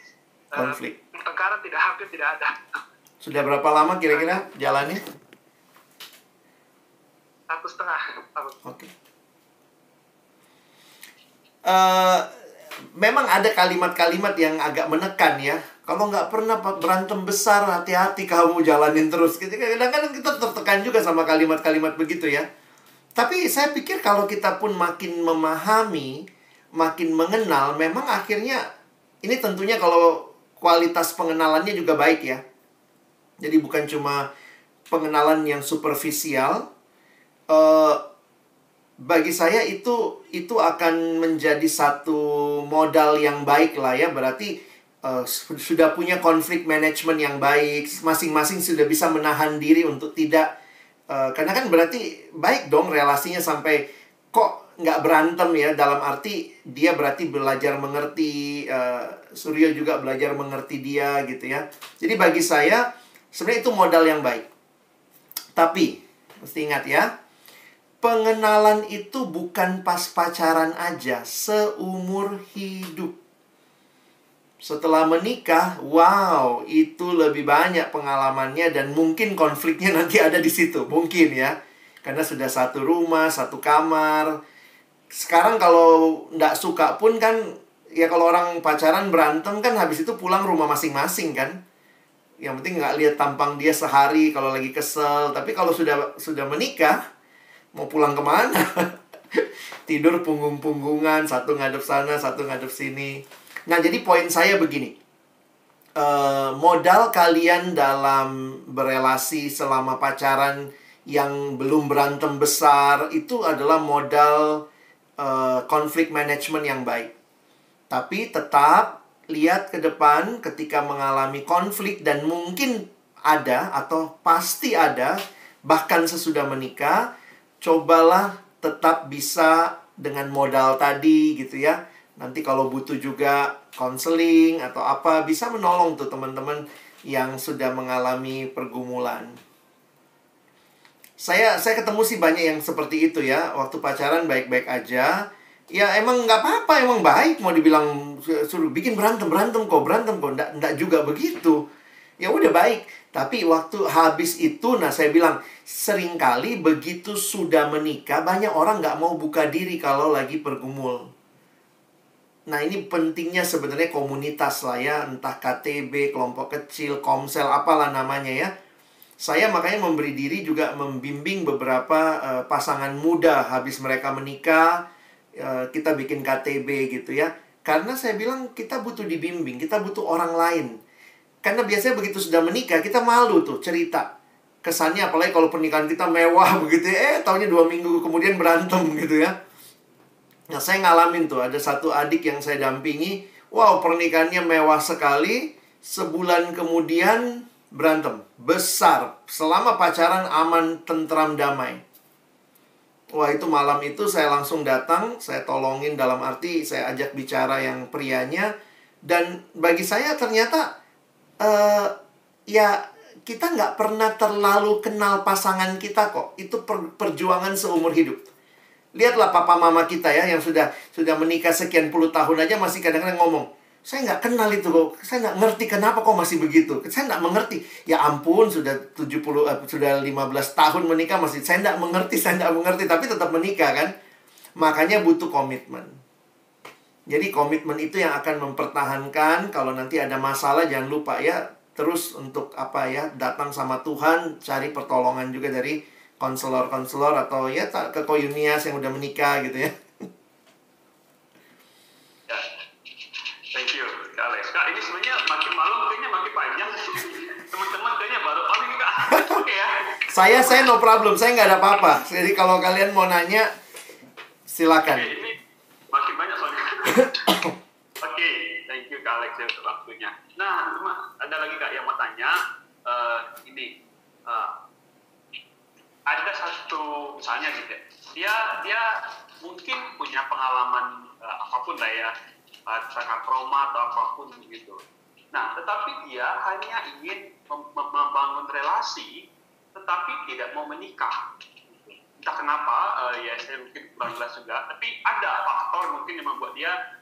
konflik. Pertengkaran hampir tidak ada. Sudah berapa lama kira-kira jalannya? 1,5 tahun. Oke. Memang ada kalimat-kalimat yang agak menekan ya. Kalau nggak pernah berantem besar, hati-hati kamu jalanin terus. Kadang-kadang kita tertekan juga sama kalimat-kalimat begitu ya. Tapi saya pikir kalau kita pun makin memahami, makin mengenal, memang akhirnya ini tentunya kalau kualitas pengenalannya juga baik ya. Jadi bukan cuma pengenalan yang superficial. Bagi saya itu akan menjadi satu modal yang baik lah ya. Berarti sudah punya konflik management yang baik. Masing-masing sudah bisa menahan diri untuk tidak. Karena kan berarti baik dong relasinya sampai kok nggak berantem ya. Dalam arti dia berarti belajar mengerti. Suryo juga belajar mengerti dia gitu ya. Jadi bagi saya sebenarnya itu modal yang baik. Tapi mesti ingat ya, pengenalan itu bukan pas pacaran aja, seumur hidup. Setelah menikah, wow, itu lebih banyak pengalamannya dan mungkin konfliknya nanti ada di situ. Mungkin ya, karena sudah satu rumah, satu kamar. Sekarang kalau nggak suka pun kan, ya kalau orang pacaran berantem kan habis itu pulang rumah masing-masing kan. Yang penting nggak lihat tampang dia sehari kalau lagi kesel. Tapi kalau sudah menikah, mau pulang kemana? Tidur punggung-punggungan, satu ngadep sana, satu ngadep sini. Nah, jadi poin saya begini. Modal kalian dalam berelasi selama pacaran yang belum berantem besar, itu adalah modal konflik management yang baik. Tapi tetap lihat ke depan ketika mengalami konflik dan mungkin ada atau pasti ada, bahkan sesudah menikah, cobalah tetap bisa dengan modal tadi gitu ya. Nanti kalau butuh juga konseling atau apa, bisa menolong tuh teman-teman yang sudah mengalami pergumulan. Saya ketemu sih banyak yang seperti itu ya. Waktu pacaran baik-baik aja. Ya emang nggak apa-apa, emang baik. Mau dibilang suruh bikin berantem kok. Nggak juga begitu. Ya udah baik. Tapi waktu habis itu, nah saya bilang, seringkali begitu sudah menikah, banyak orang nggak mau buka diri kalau lagi bergumul. Nah ini pentingnya sebenarnya komunitas lah ya. Entah KTB, kelompok kecil, komsel, apalah namanya ya. Saya makanya memberi diri juga membimbing beberapa pasangan muda habis mereka menikah. Kita bikin KTB gitu ya. Karena saya bilang kita butuh dibimbing, kita butuh orang lain. Karena biasanya begitu sudah menikah, kita malu tuh cerita. Kesannya apalagi kalau pernikahan kita mewah begitu ya. Taunya 2 minggu kemudian berantem gitu ya. Nah saya ngalamin tuh, ada satu adik yang saya dampingi. Wow, pernikahannya mewah sekali. Sebulan kemudian berantem besar. Selama pacaran aman, tentram, damai. Wah itu malam itu saya langsung datang. Saya tolongin, dalam arti saya ajak bicara yang prianya. Dan bagi saya ternyata ya kita nggak pernah terlalu kenal pasangan kita kok. Itu perjuangan seumur hidup. Lihatlah papa mama kita ya, yang sudah menikah sekian puluh tahun aja masih kadang-kadang ngomong, saya nggak kenal itu kok, saya nggak ngerti kenapa kok masih begitu. Saya nggak mengerti. Ya ampun, sudah 15 tahun menikah masih, saya nggak mengerti. Tapi tetap menikah kan. Makanya butuh komitmen. Jadi komitmen itu yang akan mempertahankan. Kalau nanti ada masalah, jangan lupa ya, terus untuk apa ya, datang sama Tuhan, cari pertolongan juga dari konselor atau ya ke Koyunias yang udah menikah gitu ya. Thank you, Kak Alex. Kak, ini sebenarnya makin malam kayaknya makin panjang. Teman-teman kayaknya baru ini Kak. Oke ya. Saya no problem, saya nggak ada apa-apa. Jadi kalau kalian mau nanya, silakan. Oke, ini makin banyak soalnya. Oke, thank you Kak Alex ya untuk waktunya. Nah, ada lagi Kak yang mau tanya. Ada satu misalnya gitu ya, dia mungkin punya pengalaman apapun lah ya, misalkan trauma atau apapun gitu. Nah, tetapi dia hanya ingin membangun relasi, tetapi tidak mau menikah. Entah kenapa, ya saya mungkin kurang jelas juga, tapi ada faktor mungkin yang membuat dia,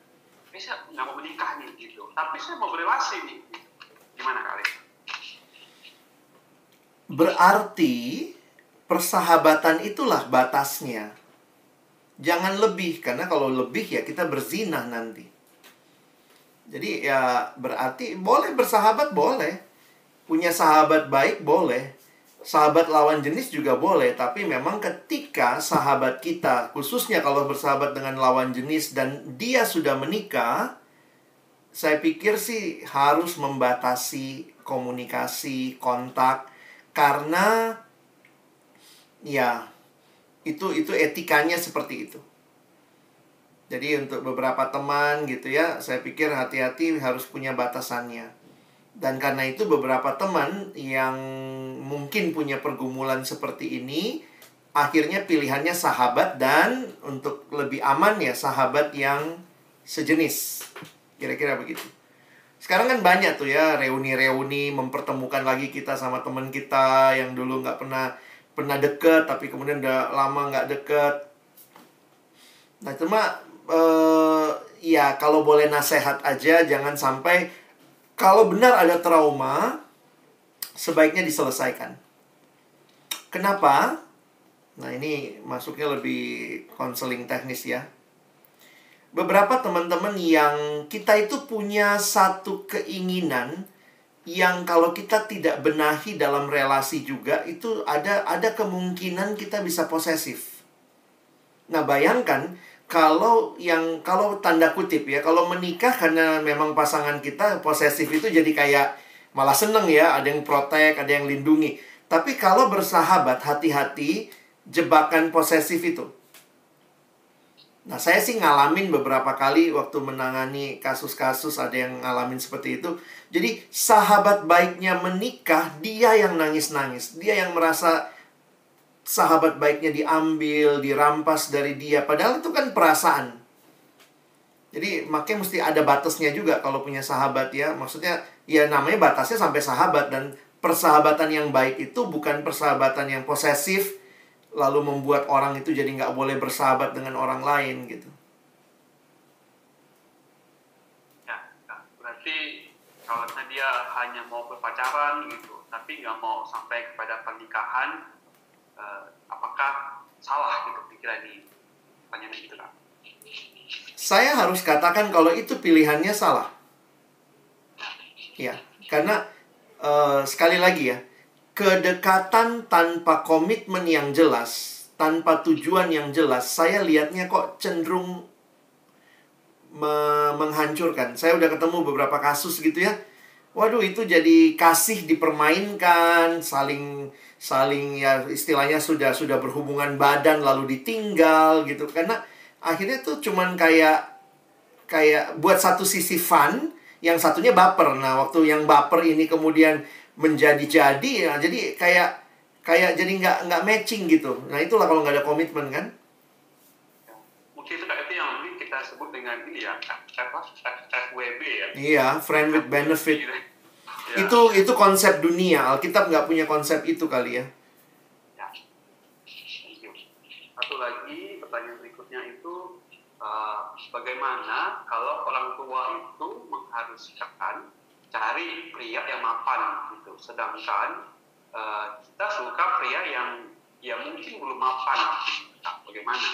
saya nggak mau menikah nih gitu, tapi saya mau berrelasi nih. Gimana kali? Berarti persahabatan itulah batasnya. Jangan lebih, karena kalau lebih ya kita berzinah nanti. Jadi ya berarti boleh bersahabat, boleh. Punya sahabat baik, boleh. Sahabat lawan jenis juga boleh. Tapi memang ketika sahabat kita, khususnya kalau bersahabat dengan lawan jenis dan dia sudah menikah, saya pikir sih harus membatasi komunikasi, kontak. Karena ya, itu etikanya seperti itu. Jadi untuk beberapa teman gitu ya, saya pikir hati-hati harus punya batasannya. Dan karena itu beberapa teman yang mungkin punya pergumulan seperti ini, akhirnya pilihannya sahabat, dan untuk lebih aman ya sahabat yang sejenis. Kira-kira begitu. Sekarang kan banyak tuh ya reuni-reuni, mempertemukan lagi kita sama teman kita yang dulu nggak pernah deket, tapi kemudian udah lama nggak deket. Nah cuma ya kalau boleh nasihat aja, jangan sampai kalau benar ada trauma, sebaiknya diselesaikan. Kenapa? Nah ini masuknya lebih konseling teknis ya. Beberapa teman-teman yang kita itu punya satu keinginan yang kalau kita tidak benahi dalam relasi juga, itu ada kemungkinan kita bisa posesif. Nah bayangkan kalau tanda kutip ya, kalau menikah karena memang pasangan kita posesif, itu jadi kayak malah seneng ya, ada yang protek, ada yang lindungi. Tapi kalau bersahabat, hati-hati jebakan posesif itu. Nah saya sih ngalamin beberapa kali waktu menangani kasus-kasus, ada yang ngalamin seperti itu. Jadi sahabat baiknya menikah, dia yang nangis-nangis, dia yang merasa sahabat baiknya diambil, dirampas dari dia. Padahal itu kan perasaan. Jadi makanya mesti ada batasnya juga kalau punya sahabat ya. Maksudnya ya namanya batasnya sampai sahabat. Dan persahabatan yang baik itu bukan persahabatan yang posesif, lalu membuat orang itu jadi nggak boleh bersahabat dengan orang lain gitu. Ya, berarti kalau dia hanya mau berpacaran gitu, tapi nggak mau sampai kepada pernikahan, apakah salah gitu pikiran ini? Pertanyaan itu kan. Saya harus katakan kalau itu pilihannya salah. Ya, karena sekali lagi ya, kedekatan tanpa komitmen yang jelas, tanpa tujuan yang jelas, saya lihatnya kok cenderung menghancurkan. Saya udah ketemu beberapa kasus gitu ya. Waduh, itu jadi kasih dipermainkan, saling ya istilahnya sudah berhubungan badan lalu ditinggal gitu. Karena akhirnya tuh cuman kayak buat satu sisi fun, yang satunya baper. Nah, waktu yang baper ini kemudian menjadi-jadi ya, jadi kayak jadi nggak matching gitu. Nah, itulah kalau nggak ada komitmen kan. Mungkin itu yang mungkin kita sebut dengan ini ya, FWB ya. Iya, friend with benefit. Ya. Itu konsep dunia. Alkitab nggak punya konsep itu kali ya. Ya. Satu lagi pertanyaan berikutnya itu, bagaimana kalau orang tua itu mengharuskan cari pria yang mapan gitu, sedangkan kita suka pria yang mungkin belum mapan. Nah, bagaimana?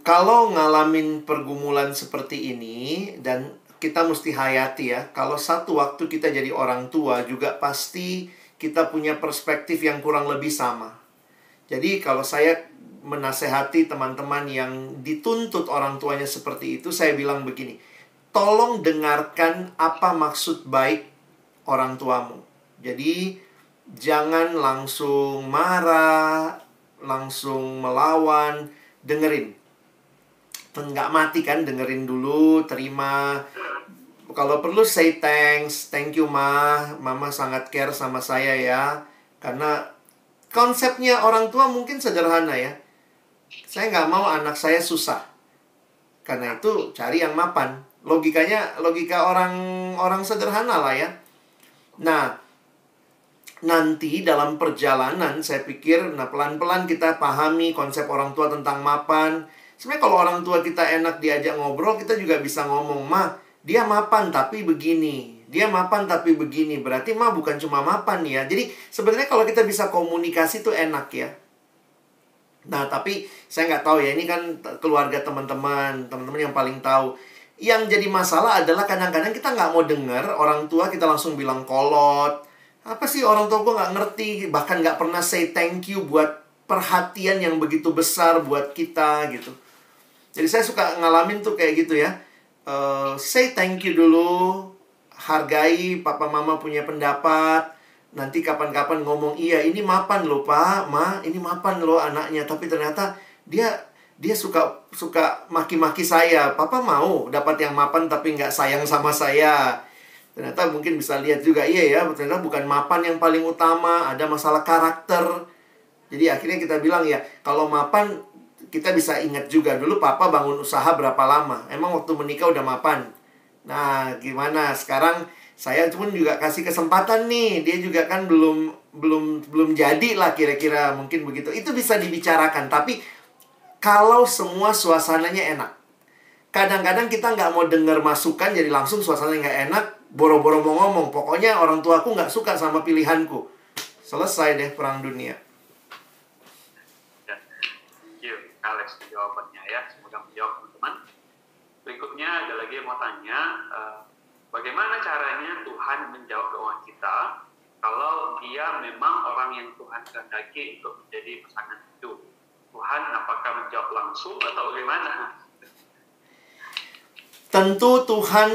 Kalau ngalamin pergumulan seperti ini, dan kita mesti hayati ya, kalau satu waktu kita jadi orang tua juga pasti kita punya perspektif yang kurang lebih sama. Jadi kalau saya menasehati teman-teman yang dituntut orang tuanya seperti itu, saya bilang begini, tolong dengarkan apa maksud baik orang tuamu. Jadi jangan langsung marah, langsung melawan, dengerin. Nggak mati kan, dengerin dulu, terima. Kalau perlu say thanks, thank you mama sangat care sama saya ya. Karena konsepnya orang tua mungkin sederhana ya. Saya nggak mau anak saya susah. Karena itu cari yang mapan. Logika orang sederhana lah ya. Nah, nanti dalam perjalanan saya pikir, pelan-pelan kita pahami konsep orang tua tentang mapan. Sebenarnya kalau orang tua kita enak diajak ngobrol, kita juga bisa ngomong, "Ma, dia mapan tapi begini. Dia mapan tapi begini. Berarti Ma bukan cuma mapan ya." Jadi sebenarnya kalau kita bisa komunikasi tuh enak ya. Nah, tapi saya nggak tahu ya, ini kan keluarga teman-teman yang paling tahu. Yang jadi masalah adalah kadang-kadang kita nggak mau dengar orang tua kita langsung bilang kolot. Apa sih orang tua gue nggak ngerti, bahkan nggak pernah say thank you buat perhatian yang begitu besar buat kita gitu. Jadi saya suka ngalamin tuh kayak gitu ya. Say thank you dulu, hargai papa mama punya pendapat. Nanti kapan-kapan ngomong, iya ini mapan loh pak, ma, ini mapan loh anaknya. Tapi ternyata dia suka maki-maki saya. Papa mau dapat yang mapan tapi nggak sayang sama saya. Ternyata mungkin bisa lihat juga, iya ya, ternyata bukan mapan yang paling utama, ada masalah karakter. Jadi akhirnya kita bilang ya, kalau mapan kita bisa ingat juga, dulu papa bangun usaha berapa lama, emang waktu menikah udah mapan. Nah, gimana sekarang saya pun juga kasih kesempatan nih, dia juga kan belum jadi lah kira-kira, mungkin begitu. Itu bisa dibicarakan, tapi kalau semua suasananya enak. Kadang-kadang kita nggak mau dengar masukan, jadi langsung suasananya nggak enak, boro-boro mau ngomong, pokoknya orang tuaku nggak suka sama pilihanku. Selesai deh perang dunia. Alex jawabannya ya, semoga menjawab teman-teman. Berikutnya ada lagi yang mau tanya, bagaimana caranya Tuhan menjawab doa kita kalau dia memang orang yang Tuhan kehendaki untuk menjadi pasangan hidup? Tuhan apakah menjawab langsung atau bagaimana? Tentu Tuhan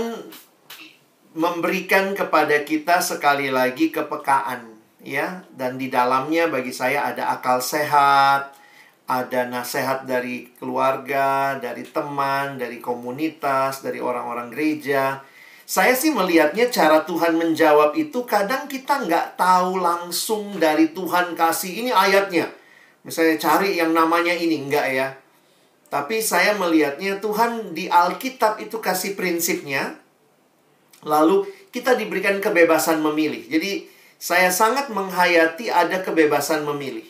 memberikan kepada kita sekali lagi kepekaan ya, dan di dalamnya bagi saya ada akal sehat, ada nasihat dari keluarga, dari teman, dari komunitas, dari orang-orang gereja. Saya sih melihatnya cara Tuhan menjawab itu kadang kita nggak tahu langsung dari Tuhan kasih ini ayatnya. Misalnya cari yang namanya ini, enggak ya. Tapi saya melihatnya Tuhan di Alkitab itu kasih prinsipnya. Lalu kita diberikan kebebasan memilih. Jadi Saya sangat menghayati ada kebebasan memilih.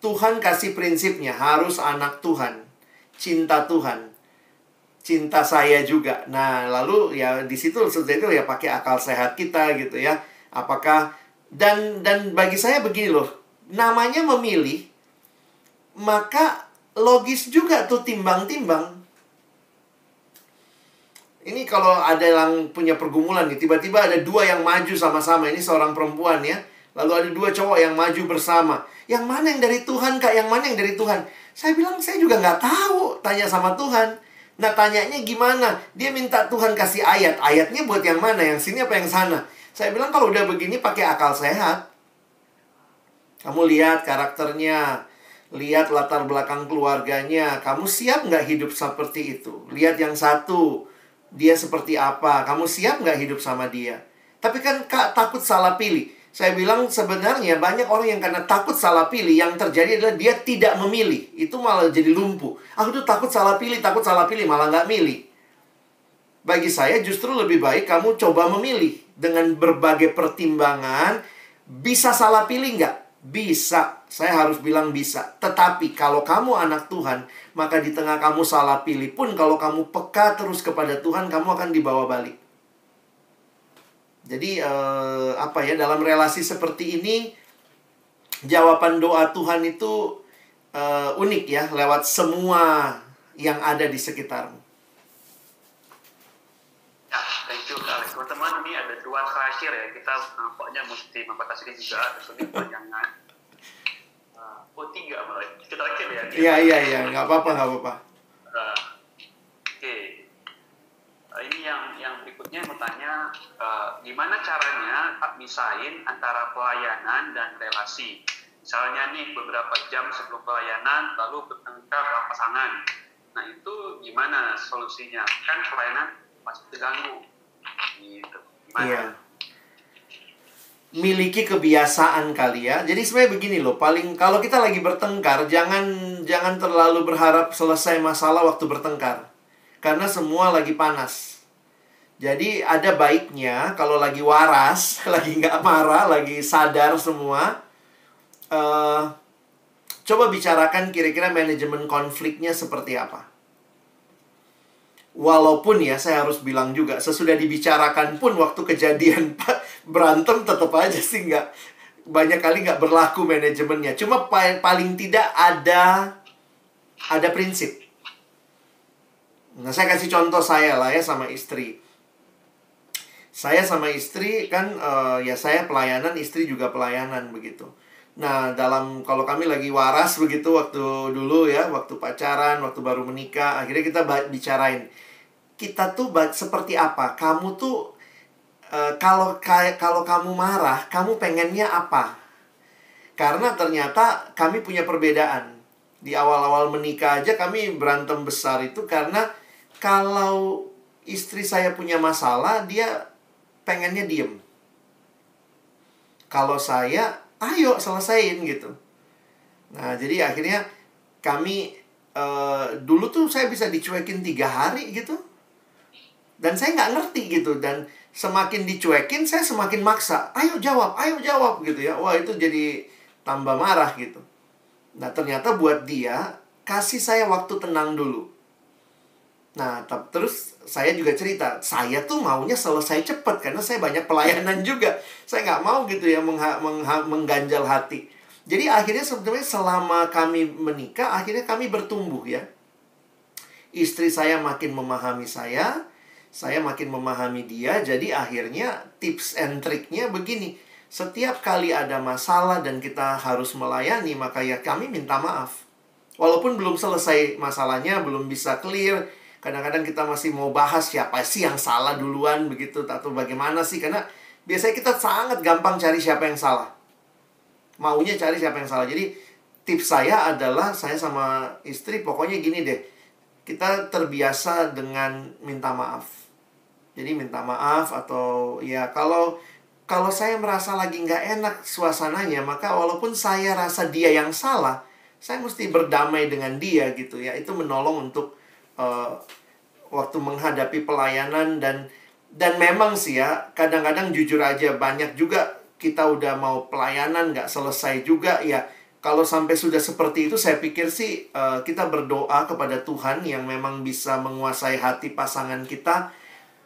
Tuhan kasih prinsipnya, harus anak Tuhan, cinta Tuhan, cinta saya juga. Nah, lalu ya di situ seperti itu ya pakai akal sehat kita gitu ya. Apakah dan bagi saya begini loh, namanya memilih, maka logis juga tuh timbang-timbang. Ini kalau ada yang punya pergumulan nih, tiba-tiba ada dua yang maju sama-sama. Ini seorang perempuan ya. Lalu ada dua cowok yang maju bersama. Yang mana yang dari Tuhan, Kak? Yang mana yang dari Tuhan? Saya bilang, saya juga nggak tahu. Tanya sama Tuhan. Nah, tanyanya gimana? Dia minta Tuhan kasih ayat. Ayatnya buat yang mana? Yang sini apa yang sana? Saya bilang, kalau udah begini pakai akal sehat. Kamu lihat karakternya. Lihat latar belakang keluarganya. Kamu siap nggak hidup seperti itu? Lihat yang satu. Dia seperti apa? Kamu siap nggak hidup sama dia? Tapi kan Kak takut salah pilih. Saya bilang sebenarnya banyak orang yang karena takut salah pilih, yang terjadi adalah dia tidak memilih. Itu malah jadi lumpuh. Aku tuh takut salah pilih, malah nggak milih. Bagi saya justru lebih baik kamu coba memilih. Dengan berbagai pertimbangan, bisa salah pilih nggak? Bisa. Saya harus bilang bisa. Tetapi kalau kamu anak Tuhan, maka di tengah kamu salah pilih pun, kalau kamu peka terus kepada Tuhan, kamu akan dibawa balik. Jadi dalam relasi seperti ini, jawaban doa Tuhan itu unik ya, lewat semua yang ada di sekitarmu. Ya, thank you Alex. Teman-teman, ini ada dua terakhir ya, kita nampaknya mesti membatasi diri juga, soalnya jangan tiga malah. Kita terakhir ya. Iya, nggak apa-apa. Oke. Ini yang berikutnya bertanya, gimana caranya misahin antara pelayanan dan relasi? Misalnya nih beberapa jam sebelum pelayanan lalu bertengkar sama pasangan. Nah itu gimana solusinya? Kan pelayanan masih terganggu. Gitu. Gimana? Iya. Miliki kebiasaan kali ya. Jadi sebenarnya begini loh, kalau kita lagi bertengkar, jangan terlalu berharap selesai masalah waktu bertengkar. Karena semua lagi panas. Jadi ada baiknya kalau lagi waras, lagi nggak marah, lagi sadar semua, coba bicarakan kira-kira manajemen konfliknya seperti apa. Walaupun ya saya harus bilang juga, sesudah dibicarakan pun waktu kejadian berantem tetap aja sih banyak kali nggak berlaku manajemennya. Cuma paling tidak ada prinsip. Nah, saya kasih contoh saya lah ya sama istri. Saya sama istri kan, saya pelayanan, istri juga pelayanan begitu. Nah, kalau kami lagi waras begitu waktu dulu ya, waktu pacaran, waktu baru menikah, akhirnya kita bicarain. Kita tuh seperti apa? Kamu tuh, kalau kamu marah, kamu pengennya apa? Karena ternyata kami punya perbedaan. Di awal-awal menikah aja kami berantem besar itu karena kalau istri saya punya masalah, dia pengennya diem. Kalau saya, ayo selesain gitu. Nah, jadi akhirnya kami, dulu tuh saya bisa dicuekin 3 hari gitu. Dan saya nggak ngerti gitu. Dan semakin dicuekin, saya semakin maksa. Ayo jawab gitu ya. Wah, itu jadi tambah marah gitu. Nah, ternyata buat dia, kasih saya waktu tenang dulu. Nah, terus saya juga cerita, saya tuh maunya selesai cepat karena saya banyak pelayanan juga. Saya nggak mau gitu ya mengganjal hati. Jadi akhirnya sebetulnya selama kami menikah, akhirnya kami bertumbuh ya. Istri saya makin memahami saya makin memahami dia. Jadi akhirnya tips and triknya begini. Setiap kali ada masalah dan kita harus melayani, maka ya kami minta maaf. Walaupun belum selesai masalahnya, belum bisa clear. Kadang-kadang kita masih mau bahas siapa sih yang salah duluan begitu, atau bagaimana sih. Karena biasanya kita sangat gampang cari siapa yang salah. Maunya cari siapa yang salah. Jadi tips saya adalah, saya sama istri pokoknya gini deh. Kita terbiasa dengan minta maaf. Jadi minta maaf, atau ya kalau saya merasa lagi nggak enak suasananya, maka walaupun saya rasa dia yang salah, saya mesti berdamai dengan dia gitu ya. Itu menolong untuk waktu menghadapi pelayanan. Dan memang sih ya, kadang-kadang jujur aja banyak juga kita udah mau pelayanan nggak selesai juga ya. Kalau sampai sudah seperti itu, saya pikir sih kita berdoa kepada Tuhan yang memang bisa menguasai hati pasangan kita.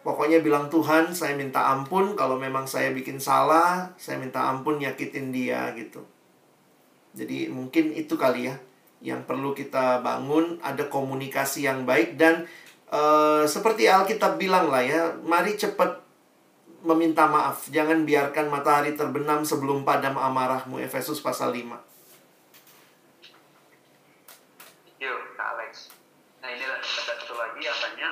Pokoknya bilang, Tuhan, saya minta ampun kalau memang saya bikin salah, saya minta ampun nyakitin dia gitu. Jadi mungkin itu kali ya yang perlu kita bangun, ada komunikasi yang baik. Dan seperti Alkitab bilang lah ya, mari cepat meminta maaf. Jangan biarkan matahari terbenam sebelum padam amarahmu. Efesus pasal 5. Yuk, Kak Alex. Nah, ini ada satu lagi yang tanya.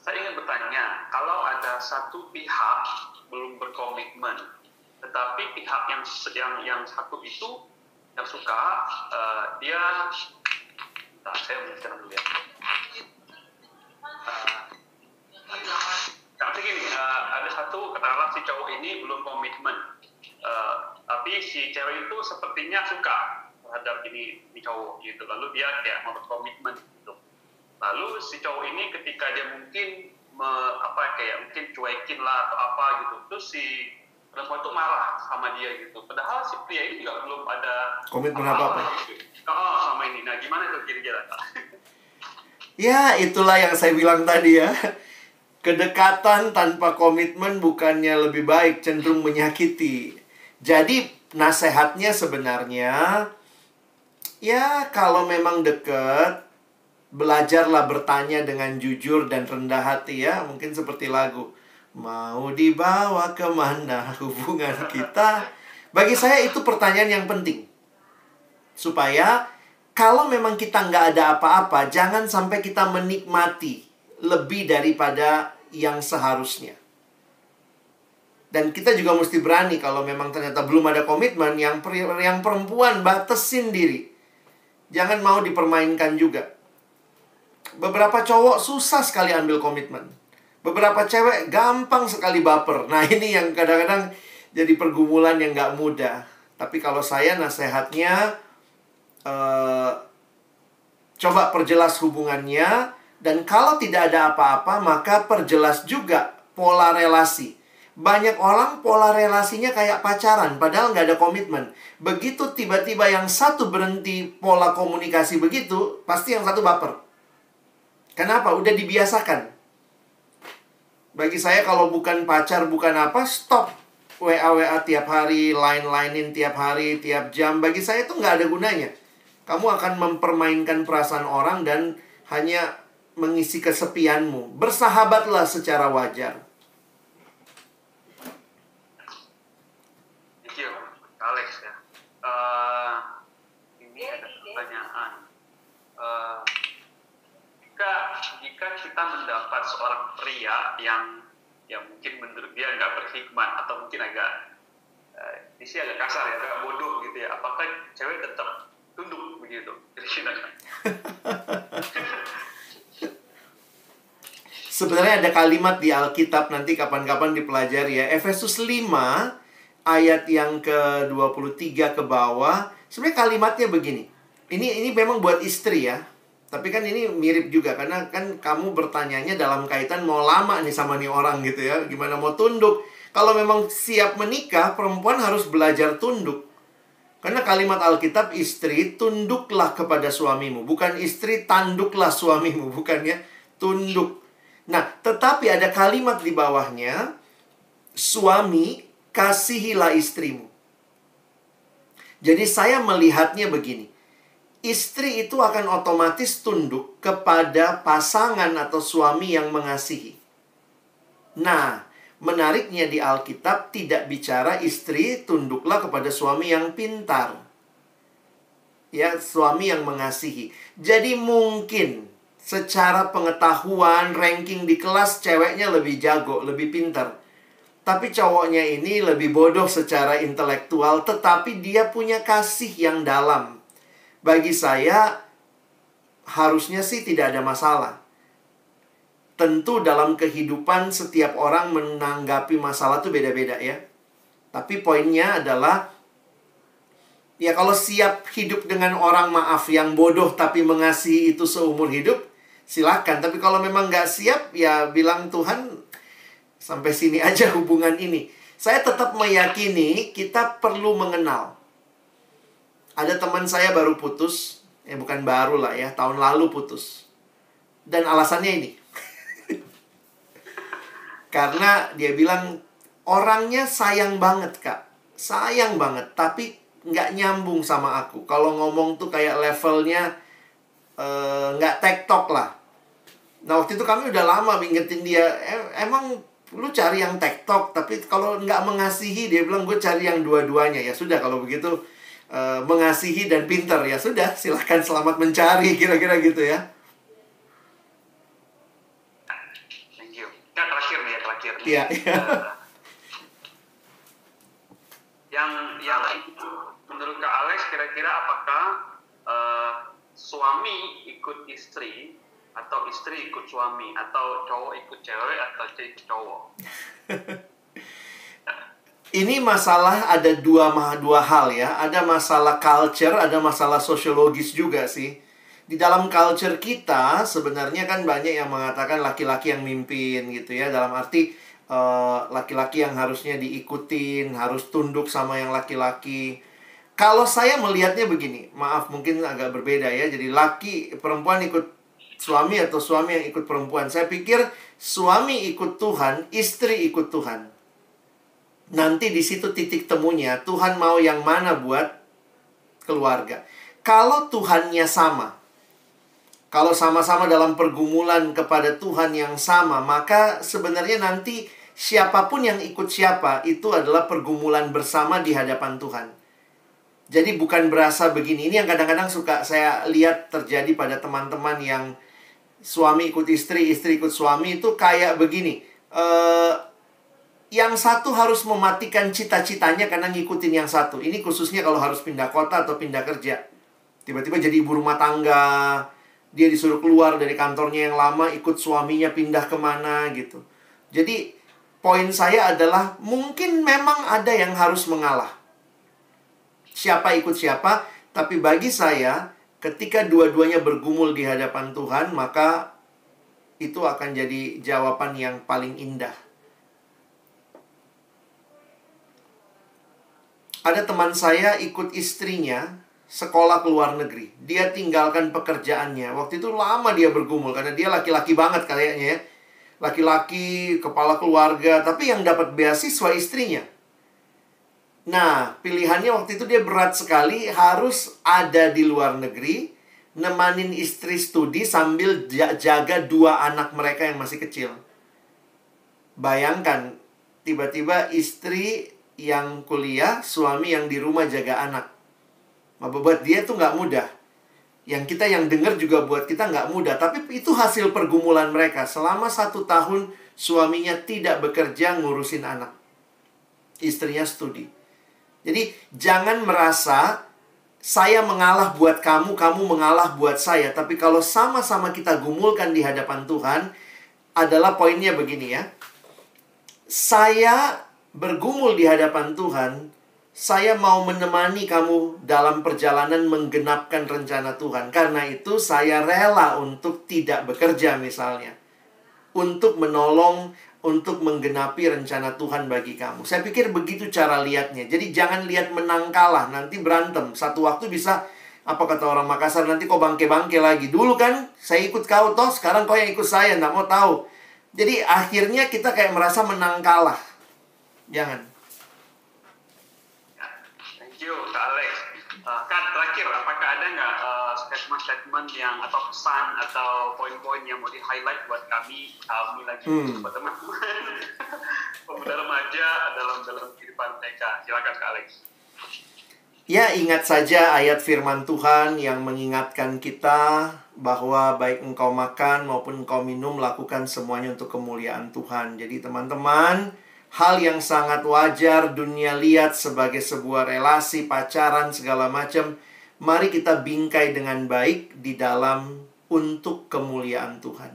Saya ingin bertanya, kalau ada satu pihak belum berkomitmen, tetapi pihak yang satu itu yang suka, dia, saya menjelaskan dulu ya. Tapi gini, ada satu, katakanlah si cowok ini belum komitmen, tapi si cewek itu sepertinya suka terhadap ini cowok gitu, lalu dia kayak mau berkomitmen gitu. Lalu si cowok ini ketika dia mungkin mungkin cuekin lah atau apa gitu, terus si perempuan itu marah sama dia gitu. Padahal si pria ini juga belum ada komitmen apa-apa gitu. Sama ini. Nah, gimana itu kira-kira? Ya, itulah yang saya bilang tadi ya. Kedekatan tanpa komitmen bukannya lebih baik, cenderung menyakiti. Jadi, nasihatnya sebenarnya, ya kalau memang dekat, belajarlah bertanya dengan jujur dan rendah hati ya. Mungkin seperti lagu, mau dibawa kemana hubungan kita. Bagi saya itu pertanyaan yang penting. Supaya kalau memang kita nggak ada apa-apa, jangan sampai kita menikmati lebih daripada yang seharusnya. Dan kita juga mesti berani kalau memang ternyata belum ada komitmen, yang perempuan batasin diri. Jangan mau dipermainkan juga. Beberapa cowok susah sekali ambil komitmen. Beberapa cewek gampang sekali baper. Nah, ini yang kadang-kadang jadi pergumulan yang nggak mudah. Tapi kalau saya nasihatnya, coba perjelas hubungannya. Dan kalau tidak ada apa-apa, maka perjelas juga pola relasi. Banyak orang pola relasinya kayak pacaran, padahal nggak ada komitmen. Begitu tiba-tiba yang satu berhenti pola komunikasi begitu, pasti yang satu baper. Kenapa? Udah dibiasakan. Bagi saya kalau bukan pacar, bukan apa, stop. WA tiap hari, line-linein tiap hari, tiap jam. Bagi saya itu nggak ada gunanya. Kamu akan mempermainkan perasaan orang dan hanya mengisi kesepianmu. Bersahabatlah secara wajar. Thank you, Alex ya. Ini ada pertanyaan. Jika kita mendapat seorang pria yang mungkin menurut dia nggak berhikmat atau mungkin agak kasar ya, agak bodoh gitu ya, apakah cewek tetap tunduk begitu? Sebenarnya ada kalimat di Alkitab, nanti kapan-kapan dipelajari ya. Efesus 5 ayat yang ke-23 ke bawah. Sebenarnya kalimatnya begini. Ini memang buat istri ya. Tapi kan ini mirip juga, karena kan kamu bertanyanya dalam kaitan mau lama nih sama nih orang gitu ya. Gimana mau tunduk. Kalau memang siap menikah, perempuan harus belajar tunduk. Karena kalimat Alkitab, istri tunduklah kepada suamimu. Bukan istri tanduklah suamimu, bukannya tunduk. Nah, tetapi ada kalimat di bawahnya, suami kasihilah istrimu. Jadi saya melihatnya begini. Istri itu akan otomatis tunduk kepada pasangan atau suami yang mengasihi. Nah, menariknya di Alkitab tidak bicara istri tunduklah kepada suami yang pintar. Ya, suami yang mengasihi. Jadi mungkin secara pengetahuan, ranking di kelas ceweknya lebih jago, lebih pintar. Tapi cowoknya ini lebih bodoh secara intelektual, tetapi dia punya kasih yang dalam. Bagi saya, harusnya sih tidak ada masalah. Tentu dalam kehidupan setiap orang menanggapi masalah itu beda-beda ya. Tapi poinnya adalah, ya kalau siap hidup dengan orang maaf yang bodoh tapi mengasihi itu seumur hidup, silakan. Tapi kalau memang nggak siap, ya bilang Tuhan, sampai sini aja hubungan ini. Saya tetap meyakini kita perlu mengenal. Ada teman saya baru putus, bukan baru lah ya, tahun lalu putus. Dan alasannya ini. Karena dia bilang, orangnya sayang banget, Kak. Sayang banget, tapi nggak nyambung sama aku. Kalau ngomong tuh kayak levelnya nggak tektok lah. Nah, waktu itu kami udah lama ingetin dia, emang lu cari yang tektok, tapi kalau nggak mengasihi, dia bilang gue cari yang dua-duanya. Ya sudah, kalau begitu mengasihi dan pinter, ya sudah, silahkan selamat mencari, kira-kira gitu ya. Thank you. Nah, terakhir nih. Iya. Yang menurut Kak Alex, kira-kira apakah suami ikut istri, atau istri ikut suami, atau cowok ikut cewek, atau cewek ikut cowok? Ini masalah ada dua hal ya. Ada masalah culture, ada masalah sosiologis juga sih. Di dalam culture kita sebenarnya kan banyak yang mengatakan laki-laki yang mimpin gitu ya. Dalam arti laki-laki yang harusnya diikutin, harus tunduk sama yang laki-laki. Kalau saya melihatnya begini, maaf mungkin agak berbeda ya. Jadi perempuan ikut suami atau suami yang ikut perempuan. Saya pikir suami ikut Tuhan, istri ikut Tuhan. Nanti di situ titik temunya, Tuhan mau yang mana buat keluarga. Kalau Tuhannya sama, kalau sama-sama dalam pergumulan kepada Tuhan yang sama, maka sebenarnya nanti siapapun yang ikut siapa, itu adalah pergumulan bersama di hadapan Tuhan. Jadi bukan berasa begini. Ini yang kadang-kadang suka saya lihat terjadi pada teman-teman yang suami ikut istri, istri ikut suami, itu kayak begini. Yang satu harus mematikan cita-citanya karena ngikutin yang satu. Ini khususnya kalau harus pindah kota atau pindah kerja. Tiba-tiba jadi ibu rumah tangga, dia disuruh keluar dari kantornya yang lama, ikut suaminya pindah kemana gitu. Jadi poin saya adalah mungkin memang ada yang harus mengalah. Siapa ikut siapa, tapi bagi saya ketika dua-duanya bergumul di hadapan Tuhan, maka itu akan jadi jawaban yang paling indah. Ada teman saya ikut istrinya sekolah ke luar negeri. Dia tinggalkan pekerjaannya. Waktu itu lama dia bergumul karena dia laki-laki banget kayaknya ya. Laki-laki, kepala keluarga, tapi yang dapat beasiswa istrinya. Nah, pilihannya waktu itu dia berat sekali, harus ada di luar negeri, nemanin istri studi sambil jaga dua anak mereka yang masih kecil. Bayangkan, tiba-tiba istri yang kuliah, suami yang di rumah jaga anak. Buat dia tuh nggak mudah. Yang kita yang dengar juga buat kita nggak mudah. Tapi itu hasil pergumulan mereka. Selama 1 tahun, suaminya tidak bekerja ngurusin anak. Istrinya studi. Jadi jangan merasa saya mengalah buat kamu, kamu mengalah buat saya. Tapi kalau sama-sama kita gumulkan di hadapan Tuhan, adalah poinnya begini ya. Saya bergumul di hadapan Tuhan, saya mau menemani kamu dalam perjalanan menggenapkan rencana Tuhan. Karena itu saya rela untuk tidak bekerja misalnya. Untuk menolong, untuk menggenapi rencana Tuhan bagi kamu. Saya pikir begitu cara lihatnya. Jadi jangan lihat menang kalah, nanti berantem. Satu waktu bisa, apa kata orang Makassar, nanti kau bangke-bangke lagi. Dulu kan saya ikut kau toh, sekarang kau yang ikut saya, nggak mau tahu. Jadi akhirnya kita kayak merasa menang kalah. Jangan. Thank you, Kak Alex. Kak, terakhir, apakah ada nggak statement-statement yang atau pesan atau poin-poin yang mau di-highlight buat kami lagi buat teman-teman pemuda remaja dalam kehidupan mereka? Silakan Kak Alex. Ya, ingat saja ayat firman Tuhan yang mengingatkan kita bahwa baik engkau makan maupun engkau minum, lakukan semuanya untuk kemuliaan Tuhan. Jadi teman-teman, hal yang sangat wajar dunia lihat sebagai sebuah relasi, pacaran, segala macam. Mari kita bingkai dengan baik di dalam untuk kemuliaan Tuhan.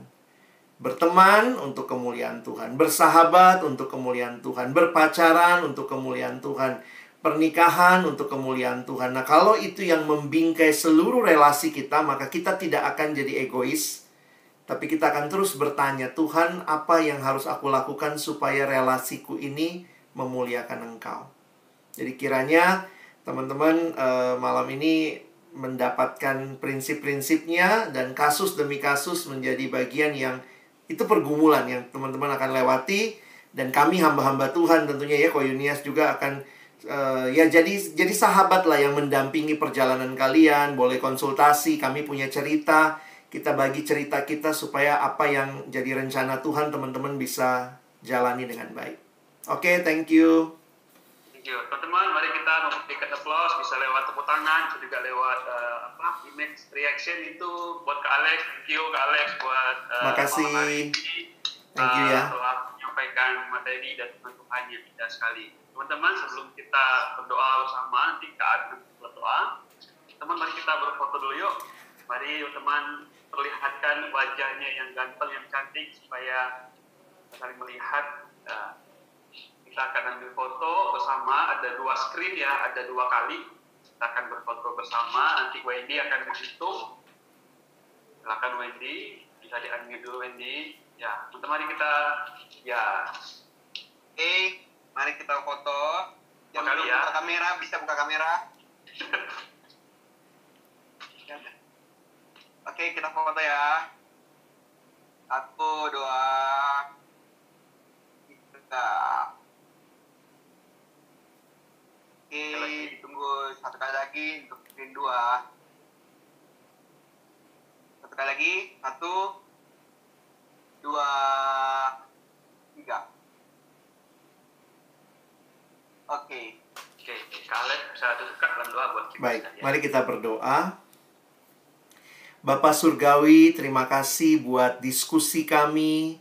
Berteman untuk kemuliaan Tuhan. Bersahabat untuk kemuliaan Tuhan. Berpacaran untuk kemuliaan Tuhan. Pernikahan untuk kemuliaan Tuhan. Nah, kalau itu yang membingkai seluruh relasi kita, maka kita tidak akan jadi egois. Tapi kita akan terus bertanya, Tuhan, apa yang harus aku lakukan supaya relasiku ini memuliakan Engkau. Jadi kiranya teman-teman malam ini mendapatkan prinsip-prinsipnya, dan kasus demi kasus menjadi bagian yang itu pergumulan yang teman-teman akan lewati. Dan kami hamba-hamba Tuhan tentunya ya, Koyunias juga akan ya jadi sahabat lah yang mendampingi perjalanan kalian. Boleh konsultasi, kami punya cerita, kita bagi cerita kita supaya apa yang jadi rencana Tuhan teman-teman bisa jalani dengan baik. Oke, thank you. Thank you. Teman-teman, mari kita memberikan applause, bisa lewat tepuk tangan, bisa juga lewat image reaction itu buat Kak Alex. Thank you Kak Alex buat Makasih. malam hari ini. Thank you ya. Telah menyampaikan materi dan Tuhan yang indah sekali. Teman-teman, sebelum kita berdoa bersama, nanti Kak Alex berdoa. Teman, mari kita berfoto dulu yuk. Mari teman perlihatkan wajahnya yang ganteng, yang cantik, supaya saling melihat. Kita akan ambil foto bersama, ada 2 screen ya, ada 2 kali. Kita akan berfoto bersama, nanti Wendy akan menghitung. Silakan Wendy, bisa di-unmute dulu Wendy. Ya, teman-teman, mari kita, ya. Oke, mari kita foto. Jangan lupa buka kamera, bisa buka kamera. Oke, kita foto ya. 1, 2, 3. Oke, tunggu 1 kali lagi untuk screen 2. 1 kali lagi, 1, 2, 3. Oke. Kalian bisa duduk dalam doa buat kita. Baik, mari kita berdoa. Bapa Surgawi, terima kasih buat diskusi kami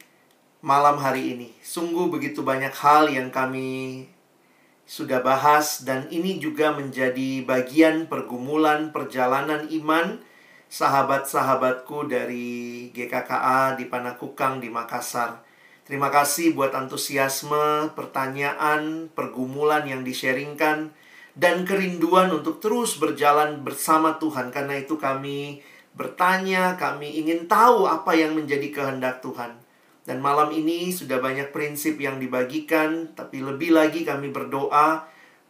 malam hari ini. Sungguh begitu banyak hal yang kami sudah bahas, dan ini juga menjadi bagian pergumulan perjalanan iman sahabat-sahabatku dari GKKA di Panakukang di Makassar. Terima kasih buat antusiasme, pertanyaan, pergumulan yang di-sharingkan, dan kerinduan untuk terus berjalan bersama Tuhan. Karena itu kami bertanya, kami ingin tahu apa yang menjadi kehendak Tuhan. Dan malam ini sudah banyak prinsip yang dibagikan, tapi lebih lagi kami berdoa,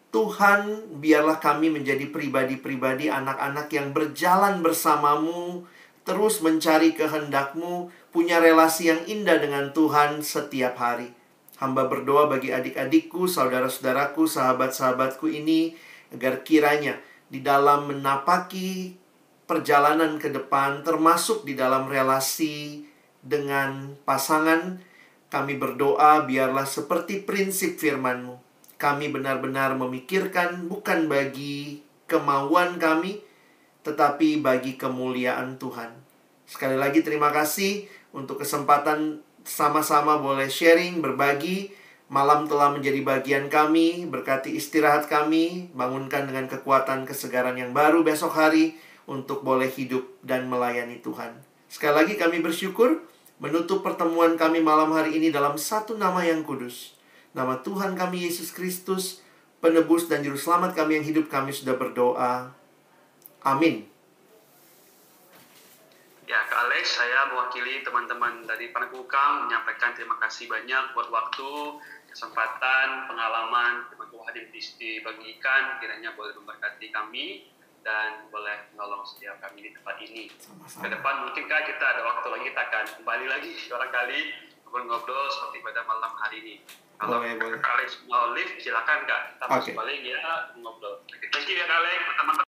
Tuhan, biarlah kami menjadi pribadi-pribadi anak-anak yang berjalan bersamamu, terus mencari kehendak-Mu, punya relasi yang indah dengan Tuhan setiap hari. Hamba berdoa bagi adik-adikku, saudara-saudaraku, sahabat-sahabatku ini, agar kiranya di dalam menapaki perjalanan ke depan, termasuk di dalam relasi dengan pasangan, kami berdoa biarlah seperti prinsip firman-Mu. Kami benar-benar memikirkan bukan bagi kemauan kami, tetapi bagi kemuliaan Tuhan. Sekali lagi terima kasih untuk kesempatan sama-sama boleh sharing, berbagi. Malam telah menjadi bagian kami, berkati istirahat kami, bangunkan dengan kekuatan kesegaran yang baru besok hari untuk boleh hidup dan melayani Tuhan. Sekali lagi kami bersyukur menutup pertemuan kami malam hari ini dalam satu nama yang kudus. Nama Tuhan kami Yesus Kristus, penebus dan juru selamat kami yang hidup, kami sudah berdoa. Amin. Ya, Kak Alex, saya mewakili teman-teman dari Panakukang menyampaikan terima kasih banyak buat waktu, kesempatan, pengalaman, firman Tuhan yang dibagikan, kiranya boleh memberkati kami dan boleh menolong setiap kami di tempat ini. Sama-sama. Ke depan mungkinkah kita ada waktu lagi, kita akan kembali lagi barangkali ngobrol-ngobrol seperti pada malam hari ini. Kalau Boleh. Kak Alex mau live, silakan Kak. Kita masuk Oke. balik ya ngobrol. Thank you ya Kak Alex, teman-teman.